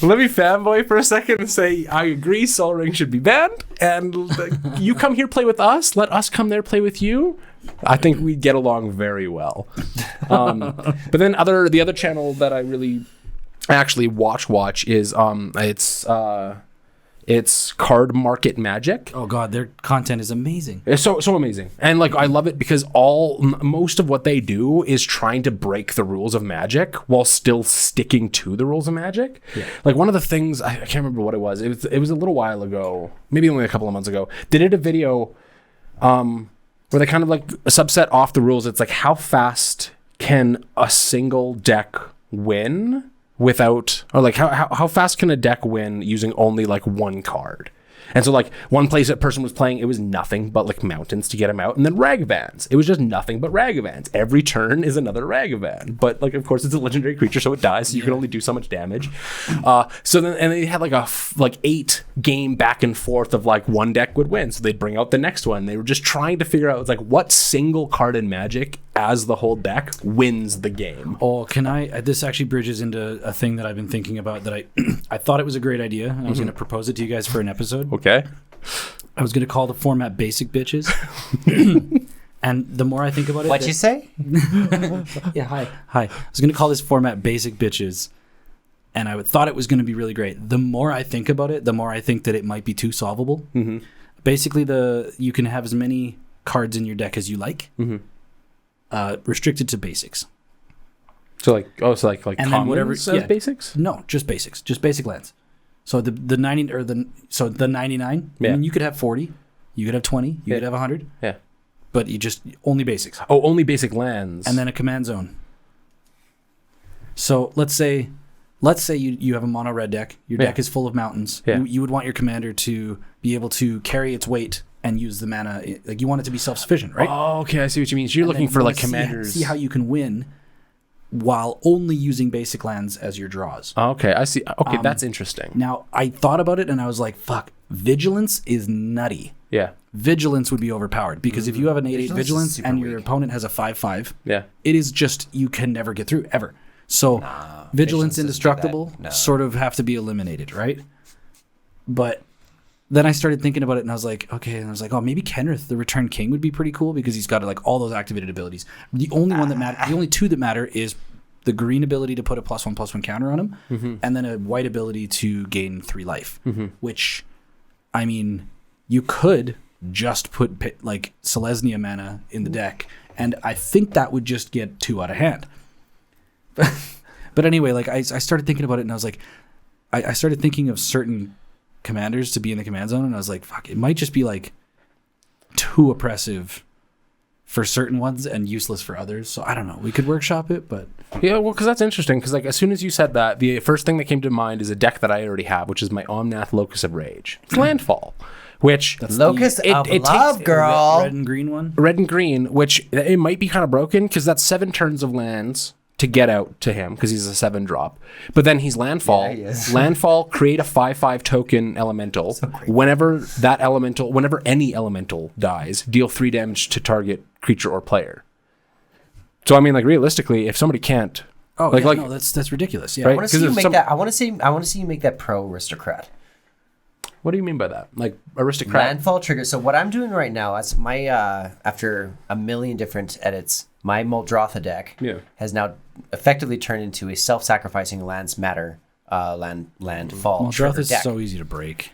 let me fanboy for a second and say I agree Sol Ring should be banned, and you come here play with us, let us come there play with you. I think we get along very well. But then the other channel that I really actually watch is it's Card Market Magic. Oh god, their content is amazing. It's so amazing, and like I love it because most of what they do is trying to break the rules of Magic while still sticking to the rules of Magic. Yeah. Like one of the things, I can't remember what it was. It was a little while ago, maybe only a couple of months ago. They did a video where they kind of like subset off the rules. It's like, how fast can a single deck win without, or like how fast can a deck win using only like one card? And so like one place that person was playing, it was nothing but like mountains to get him out, and then Ragavans. It was just nothing but Ragavans. Every turn is another Ragavan. But like of course it's a legendary creature, so it dies, so you can only do so much damage. So then and they had like a 8 game back and forth of like one deck would win. So they'd bring out the next one. They were just trying to figure out like what single card in Magic as the whole deck wins the game. Oh, can I? This actually bridges into a thing that I've been thinking about that I thought it was a great idea. And I was going to propose it to you guys for an episode. Okay. I was going to call the format Basic Bitches. And the more I think about it, What'd you say? yeah, hi. I was going to call this format Basic Bitches, and I thought it was going to be really great. The more I think about it, the more I think that it might be too solvable. Mm-hmm. Basically, you can have as many cards in your deck as you like. Mm-hmm. Restricted to basics. So like like and then whatever basics? No, just basics, just basic lands. So the 90 or the 99. Yeah. I mean, you could have 40, you could have 20, you could have 100. Yeah. But you just only basics. Oh, only basic lands. And then a command zone. So let's say you have a mono red deck. Your deck is full of mountains. Yeah. You would want your commander to be able to carry its weight and use the mana. Like you want it to be self-sufficient, right? Oh, okay, I see what you mean. So you're looking for like commanders. See how you can win while only using basic lands as your draws. Okay, I see. Okay, that's interesting. Now, I thought about it and I was like, fuck, Vigilance is nutty. Yeah. Vigilance would be overpowered because if you have an 8/8 Vigilance and your opponent has a 5/5, yeah, it is just, you can never get through, ever. So Vigilance Indestructible sort of have to be eliminated, right? But then I started thinking about it and I was like, okay, and I was like, oh, maybe Kenrith, the Return King, would be pretty cool because he's got like all those activated abilities. The only one that matter, the only two that matter is the green ability to put a +1/+1 counter on him, and then a white ability to gain 3 life. Which, I mean, you could just put like Selesnya mana in the deck, and I think that would just get too out of hand. But anyway, like I started thinking about it, and I was like, I started thinking of certain commanders to be in the command zone, and I was like, fuck, it might just be like too oppressive for certain ones and useless for others. So I don't know. We could workshop it, but yeah, well, because that's interesting. Because like as soon as you said that, the first thing that came to mind is a deck that I already have, which is my Omnath Locus of Rage. It's Landfall, which Locus of Love, girl. red and green one. Red and green, which it might be kind of broken because that's 7 turns of lands to get out to him because he's a 7-drop. But then he's Landfall. Yeah, he is. Landfall, create a 5/5 token elemental. Whenever any elemental dies, deal 3 damage to target creature or player. So I mean, like realistically, if somebody can't, no, that's ridiculous. Yeah, Right? I want to see you make that. I want to see you make that pro aristocrat. what do you mean by that? Like aristocrat? Landfall trigger. So what I'm doing right now is my after a million different edits, my Muldrotha deck has now effectively turned into a self-sacrificing lands matter landfall trigger Muldrotha is deck. so easy to break.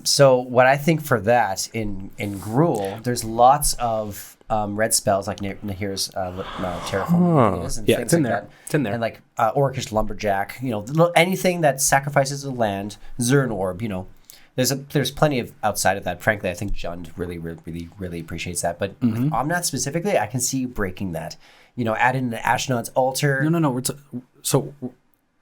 So what I think for that in Gruul, there's lots of red spells like Nahir's Terraform. And Yeah, things it's in like there. that. It's in there. And like Orcish Lumberjack, anything that sacrifices a land, Zern Orb, there's plenty of outside of that. Frankly, I think Jund really appreciates that. But with Omnath specifically, I can see you breaking that. Add in the Ashnod's Altar. No. So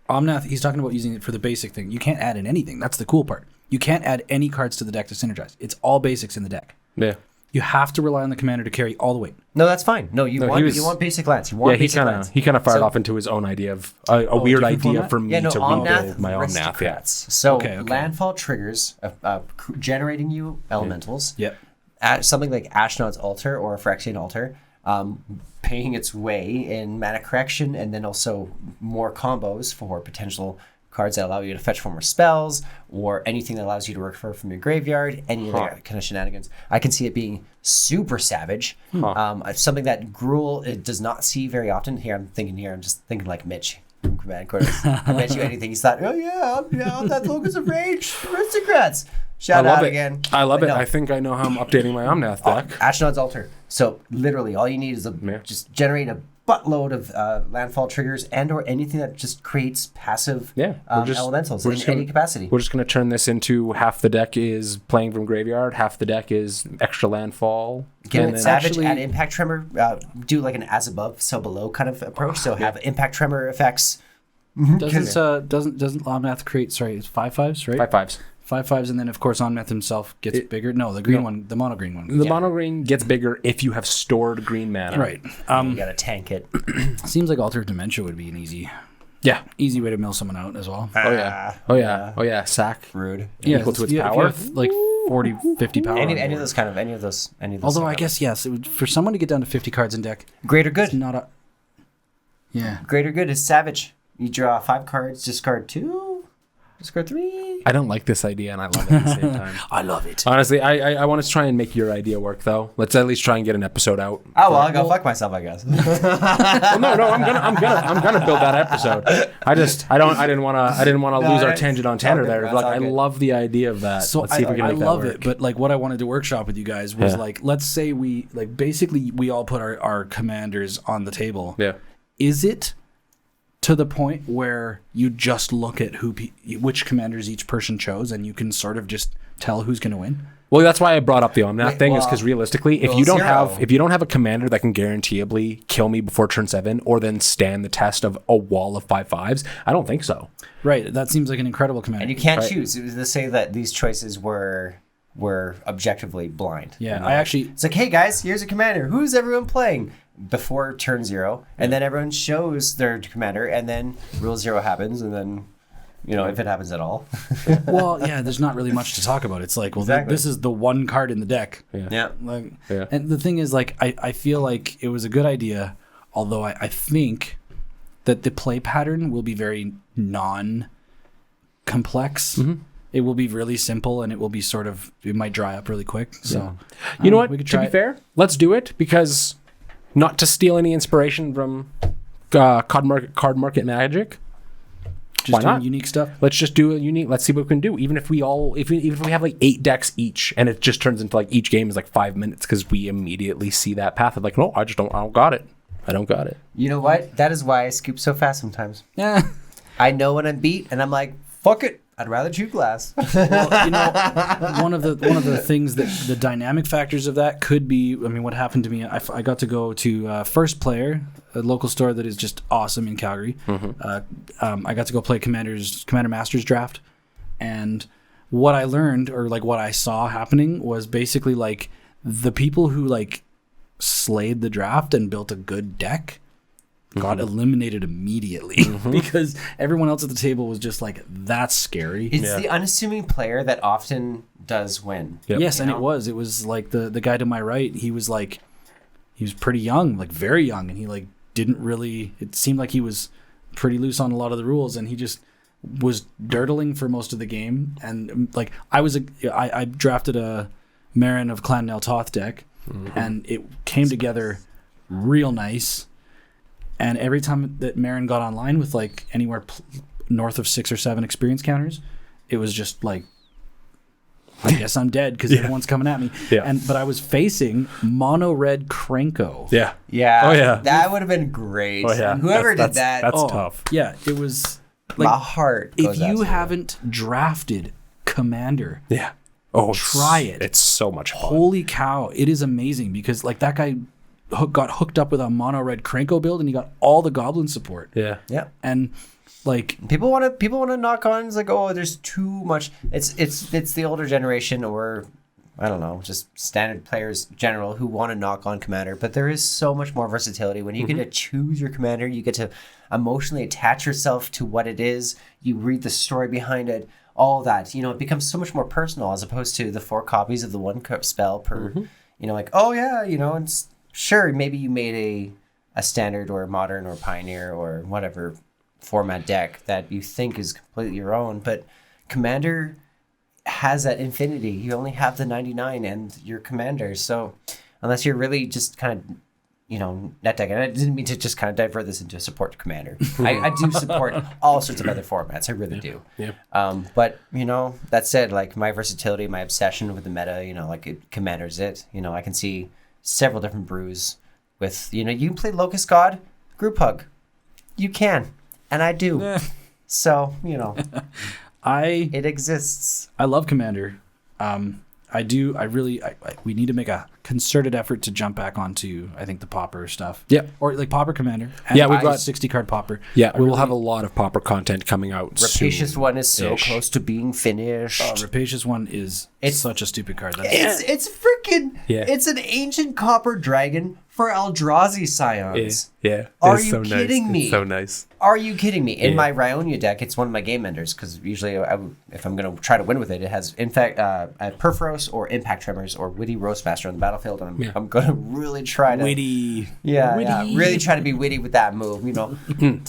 Omnath, he's talking about using it for the basic thing. You can't add in anything. That's the cool part. You can't add any cards to the deck to synergize. It's all basics in the deck. Yeah. You have to rely on the commander to carry all the weight. No, that's fine. No, you want basic lands. He kind of fired off into his own idea of a weird idea format? for me to rebuild my Omnath. Yeah. So Okay. landfall triggers generating you elementals. Yep. Something like Ashnod's Altar or Phyrexian Altar, paying its way in mana correction, and then also more combos for potential cards that allow you to fetch for more spells, or anything that allows you to refer from your graveyard, any of that kind of shenanigans. I can see it being super savage. Something that Gruul it does not see very often. I'm just thinking like Mitch from Command Quarters. I bet you anything. He's thought, that Locus of Rage, aristocrats. Shout out again. I love But it. no. I think I know how I'm updating my Omnath deck. Ashnod's Altar. So literally, all you need is just generate a buttload of landfall triggers and/or anything that just creates passive elementals in any capacity. We're just going to turn this into half the deck is playing from graveyard, half the deck is extra landfall. Give and it then- Savage, add Impact Tremor, do like an as above, so below kind of approach. So have Impact Tremor effects. Doesn't Omnath create? Sorry, it's 5/5s, right? 5/5s. 5/5s, and then of course Onmeth himself gets bigger. No, the green one, the mono green one. The mono green gets bigger if you have stored green mana. Right. You gotta tank it. Seems like Altar of Dementia would be an easy way to mill someone out as well. Oh yeah. Sack. Rude. Equal to its if you power. have, like 40, 50 power. Any on of board. those. Although I guess yes, it would, for someone to get down to 50 cards in deck, greater it's good. not a. Yeah. Greater good is savage. You draw 5 cards, discard 2, discard 3. I don't like this idea, and I love it at the same time. I love it. Honestly, I want to try and make your idea work, though. Let's at least try and get an episode out. Oh well, I'll go fuck myself, I guess. Well, no, I'm gonna build that episode. I didn't want to lose our tangent on Tanner good, there. bro. Like, It's all I good. love the idea of that. So Let's see if we can I make that love work. it, but like what I wanted to workshop with you guys was Yeah. like, let's say we like basically we all put our commanders on the table. Yeah. Is it to the point where you just look at which commanders each person chose, and you can sort of just tell who's going to win? Well, that's why I brought up the Omnath thing, is well, because realistically, if well, you don't zero. have a commander that can guaranteeably kill me before turn 7, or then stand the test of a wall of 5/5s, I don't think so. Right. That seems like an incredible commander. And you can't Right. choose. It was to say that these choices were objectively blind. Yeah, You know, I actually. It's like, hey guys, here's a commander. Who's everyone playing before turn 0? And then everyone shows their commander, and then rule 0 happens, and then if it happens at all. Well, yeah. There's not really much to talk about. It's like, well, Exactly. this is the one card in the deck. Yeah. Like, Yeah. and the thing is, like, I feel like it was a good idea, although I think that the play pattern will be very non-complex. Mm-hmm. It will be really simple, and it will be it might dry up really quick. So, You know what? We could To try be it. fair, let's do it, because not to steal any inspiration from card market magic. Just Why doing not? unique stuff. Let's just do a unique. Let's see what we can do. Even if we have like 8 decks each, and it just turns into like each game is like 5 minutes, because we immediately see that path of like, no, I don't got it. I don't got it. You know what? That is why I scoop so fast sometimes. Yeah. I know when I'm beat, and I'm like, fuck it. I'd rather chew glass. Well, one of the things that the dynamic factors of that could be. I mean, what happened to me? I got to go to First Player, a local store that is just awesome in Calgary. I got to go play Commander Masters draft, and what I learned, or like what I saw happening, was basically like the people who like slayed the draft and built a good deck got eliminated immediately because everyone else at the table was just like, that's scary. It's the unassuming player that often does win. Yep. Yes, and You know? it was like the guy to my right, he was pretty young, like very young, and he like didn't really, it seemed like he was pretty loose on a lot of the rules, and he just was dirtling for most of the game. And like I drafted a Marin of Clan Nel Toth deck, and it came together real nice. And every time that Marin got online with like anywhere north of 6 or 7 experience counters, it was just like, I guess I'm dead because everyone's coming at me. Yeah. But I was facing mono red Krenko. Yeah. Yeah. Oh, yeah. That would have been great. Oh, yeah. Whoever That's- did that, that's tough. Yeah, it was my like, heart if goes out you to haven't drafted Commander, Yeah. Oh, Try it. It's so much fun. holy cow, it is amazing, because like that guy got hooked up with a mono red Krenko build, and he got all the goblin support. Yeah. Yeah. And like, People want to knock on. It's like, oh, there's too much. It's the older generation, or I don't know, just standard players in general, who want to knock on Commander. But there is so much more versatility when you get to choose your Commander. You get to emotionally attach yourself to what it is. You read the story behind it. All that, it becomes so much more personal, as opposed to the 4 copies of the one spell per. Like, oh yeah, it's sure, maybe you made a standard or modern or pioneer or whatever format deck that you think is completely your own, but Commander has that infinity. You only have the 99 and your Commander. So unless you're really just kind of net deck, and I didn't mean to just kind of divert this into support Commander. I do support all sorts of other formats. I really do. Yeah. But that said, like my versatility, my obsession with the meta, Commander's it. I can see several different brews with, you can play Locust God, Group Hug. You can, and I do. So, it exists. I love Commander. I we need to make a concerted effort to jump back onto, I think, the Pauper stuff. Yeah. Or like Pauper Commander. And Yeah, we've got 60 card Pauper. Yeah, we will have a lot of Pauper content coming out Rapacious soon. one is so close to being finished. Rapacious one is such a stupid card. It's freaking. Yeah. It's an ancient copper dragon for Eldrazi Scions. Yeah. Are It's you so kidding nice. me? It's so nice. Are you kidding me? In Yeah. my Rionia deck, it's one of my game enders because usually, if I'm going to try to win with it, it has Perforos or Impact Tremors or Witty Roastmaster on the battlefield, and I'm going to really try to witty. really try to be witty with that move. You know,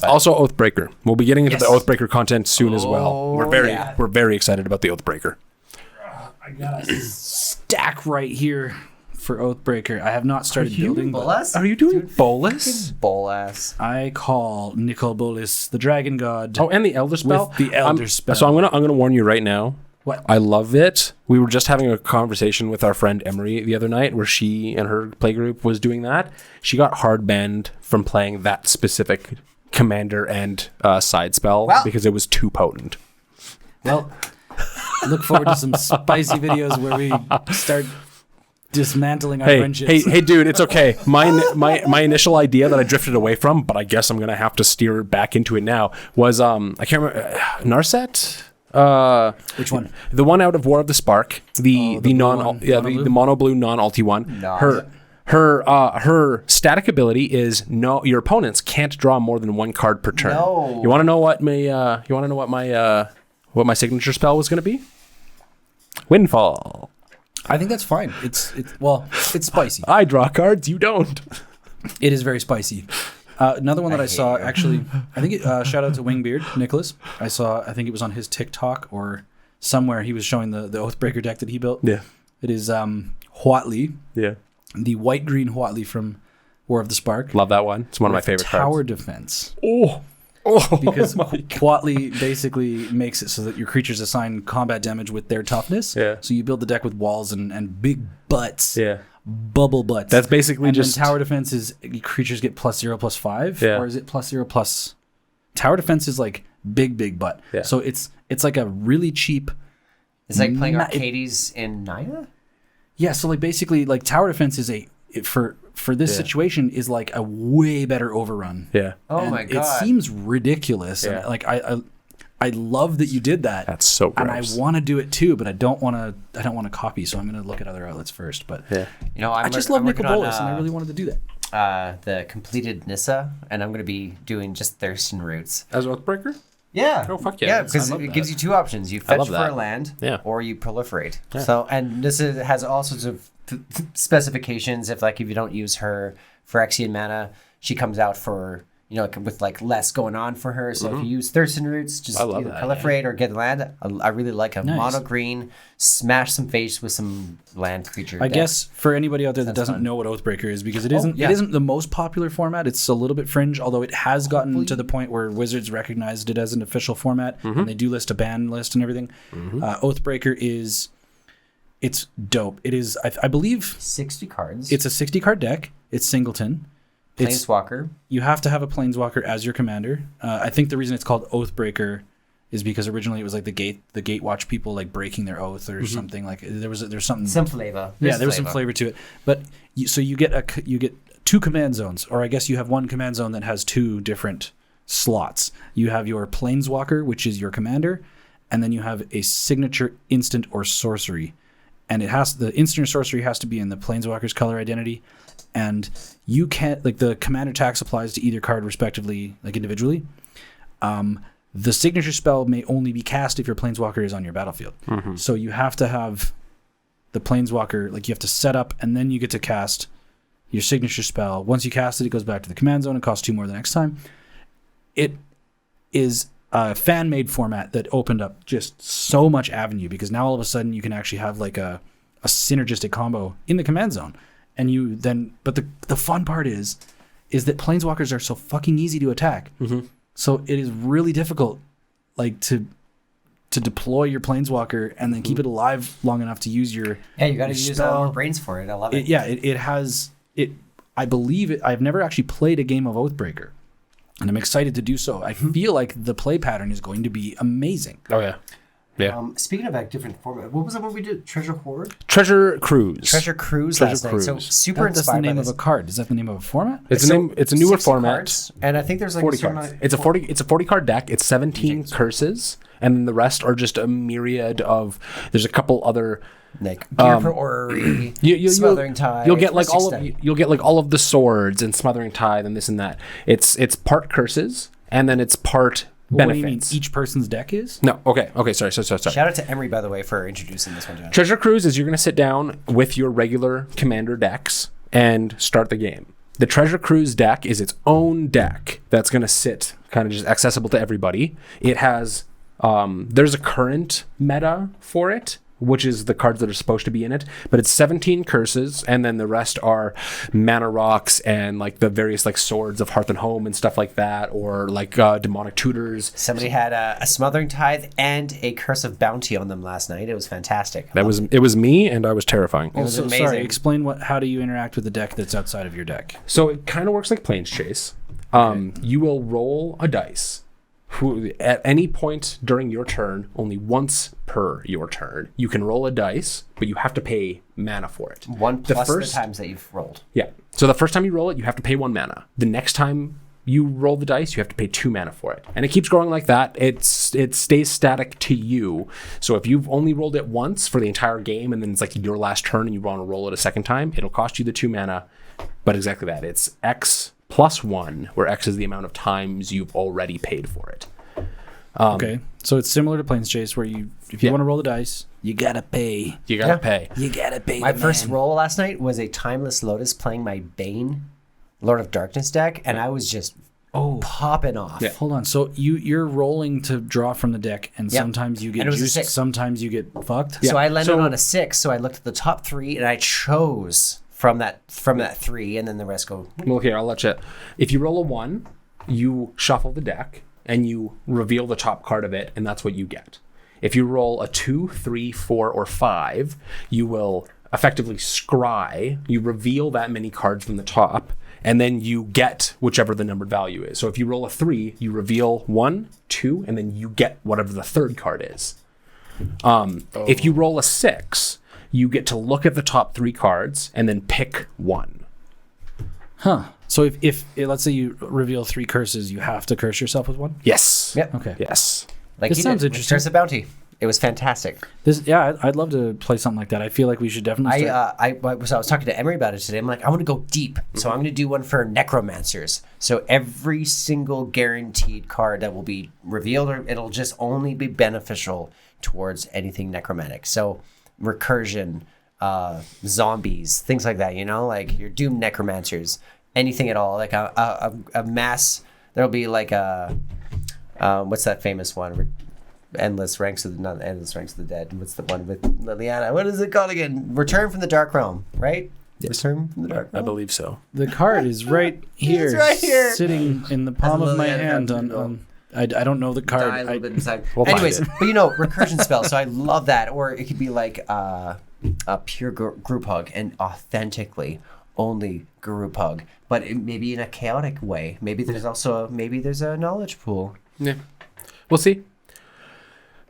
Also, Oathbreaker. We'll be getting into Yes. the Oathbreaker content soon as well. Oh, We're very excited about the Oathbreaker. I got a stack right here for Oathbreaker. I have not started building, but Bolas? Are you doing Bolas? Bolas. I call Nicol Bolas the Dragon God. Oh, and the Elder Spell. With the Elder Spell. So I'm gonna warn you right now. What? I love it. We were just having a conversation with our friend Emery the other night where she and her playgroup was doing that. She got hard banned from playing that specific commander and side spell because it was too potent. Well, look forward to some spicy videos where we start dismantling our friendships. Hey, dude, it's okay. My initial idea that I drifted away from, but I guess I'm gonna have to steer back into it now, was I can't remember Narset. Which one? The one out of War of the Spark, the blue non one. the mono blue non-alti one. No. Her static ability is your opponents can't draw more than one card per turn. No. You want to know what my signature spell was going to be? Windfall. I think that's fine. It's spicy. I draw cards, you don't. It is very spicy. Another one that I saw, you. actually, I think shout out to Wingbeard, Nicholas. I think it was on his TikTok or somewhere he was showing the Oathbreaker deck that he built. Yeah. It is Huatli, Yeah. the white-green Huatli from War of the Spark. Love that one. It's one of my favorite Tower cards. defense. Oh. Because Huatli basically makes it so that your creatures assign combat damage with their toughness. Yeah. So you build the deck with walls and big butts. Yeah. Bubble butts. That's basically and just then tower defense is creatures get +0/+5, Yeah. or is it +0+? Tower defense is like big butt. Yeah. So it's like a really cheap. It's like playing Arcades in Naya. Yeah. So like basically like tower defense is for this situation is like a way better overrun. Yeah. Oh And my god! It seems ridiculous. Yeah. And like I love that you did that. That's so And I gross. want to do it too, but I don't want to copy. So I'm going to look at other outlets first. But Yeah. You know, I just love Nicol Bolas, and I really wanted to do that. the completed Nissa, and I'm going to be doing just Thurston Roots. As Oathbreaker? Yeah. Oh, fuck yeah. Yeah, I because love it that. gives you two options. You I fetch love for that. a land, Yeah. or you proliferate. So, and this has all sorts of specifications. If you don't use her Phyrexian mana, she comes out for, with less going on for her. So if you use Thurston Roots, just I love either that, proliferate or get land. I really like a Nice. mono green, smash some face with some land creature. I deck. guess for anybody out there that Sounds doesn't fun. know what Oathbreaker is, because it isn't yeah. it isn't the most popular format. It's a little bit fringe, although it has gotten to the point where Wizards recognized it as an official format, and they do list a ban list and everything. Oathbreaker it's dope. It is, I believe, 60 cards. it's a 60 card deck. It's singleton. It's Planeswalker. you have to have a Planeswalker as your commander. I think the reason it's called Oathbreaker is because originally it was like the Gatewatch people like breaking their oath or something. Like there's something. Some flavor. Yeah, there was some flavor to it. But you get two command zones, or I guess you have one command zone that has two different slots. You have your Planeswalker, which is your commander, and then you have a signature instant or sorcery. And the instant or sorcery has to be in the Planeswalker's color identity. And you can't, the commander tax applies to either card respectively, individually. The signature spell may only be cast if your Planeswalker is on your battlefield. So you have to have the Planeswalker, you have to set up and then you get to cast your signature spell. Once you cast it, it goes back to the command zone and costs 2 more the next time. It is a fan-made format that opened up just so much avenue, because now all of a sudden you can actually have a synergistic combo in the command zone. And you then, but the fun part is that Planeswalkers are so fucking easy to attack. So it is really difficult, to deploy your Planeswalker and then keep it alive long enough to use your Yeah, you got to use spell. more brains for it. I love it. It has it. I believe it. I've never actually played a game of Oathbreaker, and I'm excited to do so. I feel like the play pattern is going to be amazing. Oh, yeah. Yeah. Speaking of a different format, what was the one we did? Treasure Hoard? Treasure Cruise. Treasure Cruise Treasure last night. So Cruise. super That's the inspired name by of this. a card. Is that the name of a format? It's a newer 60 format. cards, and I think there's like 40 a certain cards. amount- It's a 40 card deck. It's 17 curses, and then the rest are just a myriad of. There's a couple other. like Gear for Orrery, Smothering Tide. You'll get like Rustic all Step. of you'll get like all of the swords and Smothering Tide and this and that. It's part curses and then it's part What do you mean? benefits. Each person's deck is? No, okay, sorry. Shout out to Emery, by the way, for introducing this one, John. Treasure Cruise is you're going to sit down with your regular commander decks and start the game. The Treasure Cruise deck is its own deck that's going to sit kind of just accessible to everybody. It has there's a current meta for it, which is the cards that are supposed to be in it, but it's 17 curses, and then the rest are mana rocks and like the various like swords of Hearth and Home and stuff like that, or like demonic tutors. Somebody had a Smothering Tithe and a Curse of Bounty on them last night. It was fantastic. It was me, and I was terrifying. It was So, amazing. sorry, explain how do you interact with the deck that's outside of your deck? So it kind of works like Planes Chase. You will roll a dice. At any point during your turn, only once per your turn, you can roll a dice, but you have to pay mana for it. One plus the times that you've rolled. Yeah. So the first time you roll it, you have to pay 1 mana. The next time you roll the dice, you have to pay 2 mana for it. And it keeps growing like that. It stays static to you. So if you've only rolled it once for the entire game, and then it's like your last turn and you want to roll it a second time, it'll cost you the 2 mana. But exactly that. It's X plus 1, where X is the amount of times you've already paid for it. Okay, so it's similar to Planes Chase, where if you want to roll the dice, you gotta pay. You gotta Yeah. pay. You gotta pay. My the first man. roll last night was a Timeless Lotus playing my Bane Lord of Darkness deck, and I was just popping off. Yeah. Hold on. So you're rolling to draw from the deck, and Yep. sometimes you And get it was a juiced, 6. sometimes you get fucked. So I landed So- on a 6, so I looked at the top 3 and I chose from that 3, and then the rest go. Well, here, I'll let you. If you roll a 1, you shuffle the deck and you reveal the top card of it, and that's what you get. If you roll a 2, 3, 4, or 5, you will effectively scry. You reveal that many cards from the top, and then you get whichever the numbered value is. So if you roll a 3, you reveal 1, 2, and then you get whatever the third card is. If you roll a 6, you get to look at the top 3 cards and then pick 1. Huh. So if let's say you reveal 3 curses, you have to curse yourself with 1. Yes. Yep. Okay. Yes. Like This he sounds did with interesting. Curse of Bounty. It was fantastic. I'd love to play something like that. I feel like we should definitely. Start. I was talking to Emery about it today. I'm like, I want to go deep, so I'm going to do one for necromancers. So every single guaranteed card that will be revealed, or it'll just only be beneficial towards anything necromantic. So recursion, zombies, things like that. You know, like your doomed necromancers, anything at all. Like a mass. There'll be like a what's that famous one? Endless Ranks of the not Endless Ranks of the Dead. What's the one with Liliana? What is it called again? Return from the Dark Realm, right? Yes. Return from the Dark I Realm. believe so. The card is right here, right here. sitting in the palm of my Liliana hand. found On I don't know the card. Die a little bit inside. We'll find Anyways, it. but you know, recursion spell. So I love that. Or it could be like a pure group hug, and authentically only group hug, but maybe in a chaotic way. Maybe there's also there's a knowledge pool. Yeah. We'll see.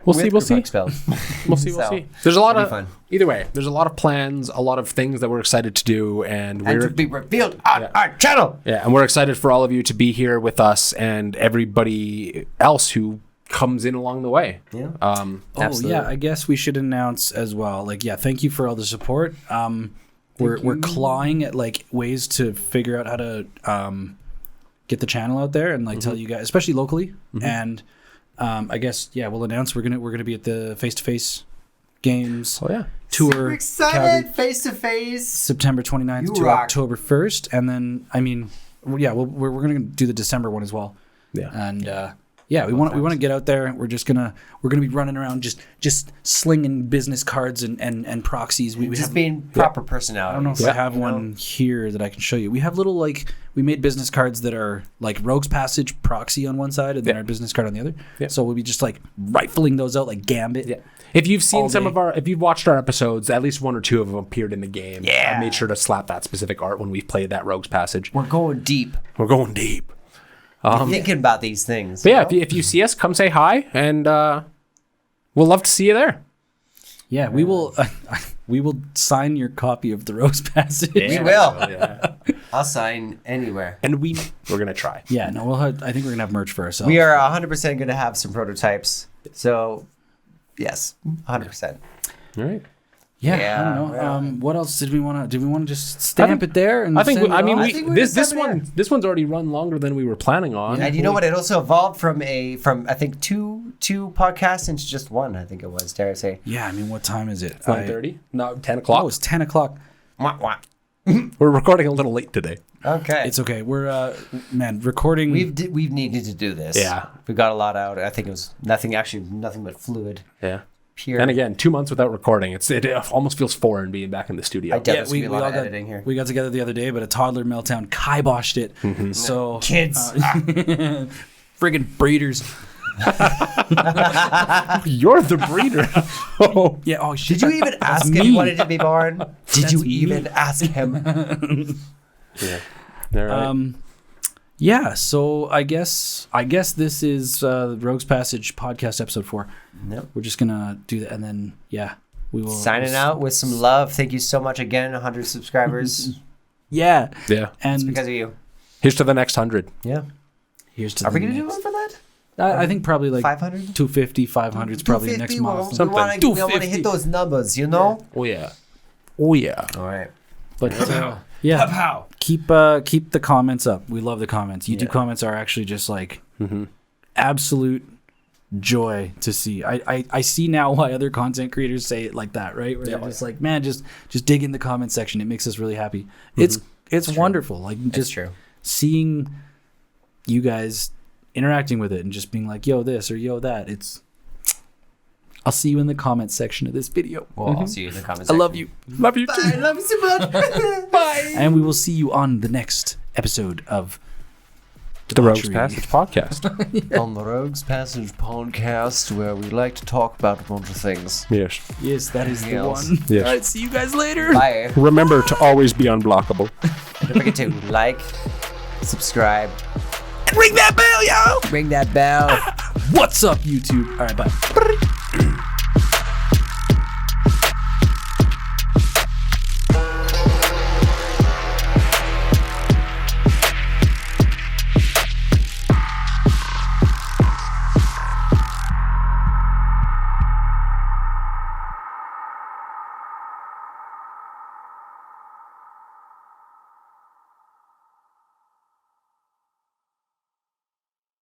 We'll see. With group hug spells. We'll see. There's a lot it'll of be fun. either way. There's a lot of plans, a lot of things that we're excited to do, and And we're to be revealed on our channel. and we're excited for all of you to be here with us and everybody else who comes in along the way. Yeah. Oh yeah, I guess we should announce as well. Like, yeah, thank you for all the support. We're clawing at like ways to figure out how to get the channel out there and like tell you guys, especially locally. And I guess we'll announce we're gonna be at the face-to-face games Oh yeah. tour. Super excited, Calgary, face to face. September 29th You to rock. October 1st, and then we're gonna do the December one as well. Yeah. And we want to get out there. We're gonna be running around just slinging business cards and proxies. We Just have, being proper personality. I don't know if I have one here that I can show you. We have little we made business cards that are like Rogue's Passage proxy on one side and then our business card on the other. Yeah. So we'll be just like rifling those out like Gambit. Yeah. If you've seen All some day. if you've watched our episodes, at least 1 or 2 of them appeared in the game. Yeah. I made sure to slap that specific art when we played that Rogue's Passage. We're going deep. We're going deep. Thinking about these things. But yeah, you know? if you see us, come say hi, and We'll love to see you there. Yeah, we will. We will sign your copy of the Rose Passage. We will. Yeah. I'll sign anywhere. And we're gonna try. Yeah, no, I think we're gonna have merch for ourselves. We are 100% going to have some prototypes. So, yes, 100%. All right. Yeah, Yeah, I don't know. yeah. What else did we want to just stamp it there? And I think. send it I mean, off? I think we're this gonna this one's already run longer than we were planning on. And you know what? It also evolved from I think two podcasts into just one. I think it was. Dare I say? Yeah, I mean, what time is it? 9:30? No, 10 Oh, o'clock. it's 10 o'clock. Wah, wah. We're recording a little late today. Okay. It's okay. We're recording. We've needed to do this. Yeah. We got a lot out. I think it was nothing but fluid. Yeah. Pure. And again, 2 months without recording. It almost feels foreign being back in the studio. I doubt yeah, there's gonna be a lot of got editing here. we got together the other day, but a toddler meltdown kiboshed it. So Kids. friggin' breeders. You're the breeder. Oh. Yeah. Oh shit. Did you even ask if me. he wanted to be born? Did That's you me. even ask him? Yeah. All right. Yeah. So I guess this is Rogues Passage podcast episode 4. Nope. We're just gonna do that, and then we will Signing out with some love. Thank you so much again, 100 subscribers. Yeah. Yeah. And Because of you. Here's to the next 100. Yeah. here's to Are the we going to do next. one for that? I think probably like 500? 250, 500 is probably the next 250, milestone. Something. We want to 250. hit those numbers, you know? Oh, yeah. Oh, yeah. All right. But yeah, keep the comments up. We love the comments. YouTube comments are actually just like absolute joy to see. I see now why other content creators say it like that, right? Where they're just like, man, just dig in the comment section. It makes us really happy. It's wonderful. Like just true. seeing you guys interacting with it and just being like, yo this or yo that. I'll see you in the comment section of this video. Well, I'll see you in the comments. I love you. Love you too. I love you so much. Bye. And we will see you on the next episode of The Rogues Debauchery. Passage podcast. On the Rogues Passage podcast, where we like to talk about a bunch of things. Yes. Yes, that is the Yes. one. Yes. All right, see you guys later. Bye. Remember to always be unblockable. Don't forget to like, subscribe, Ring that bell, yo. ring that bell. What's up, YouTube? All right, bye.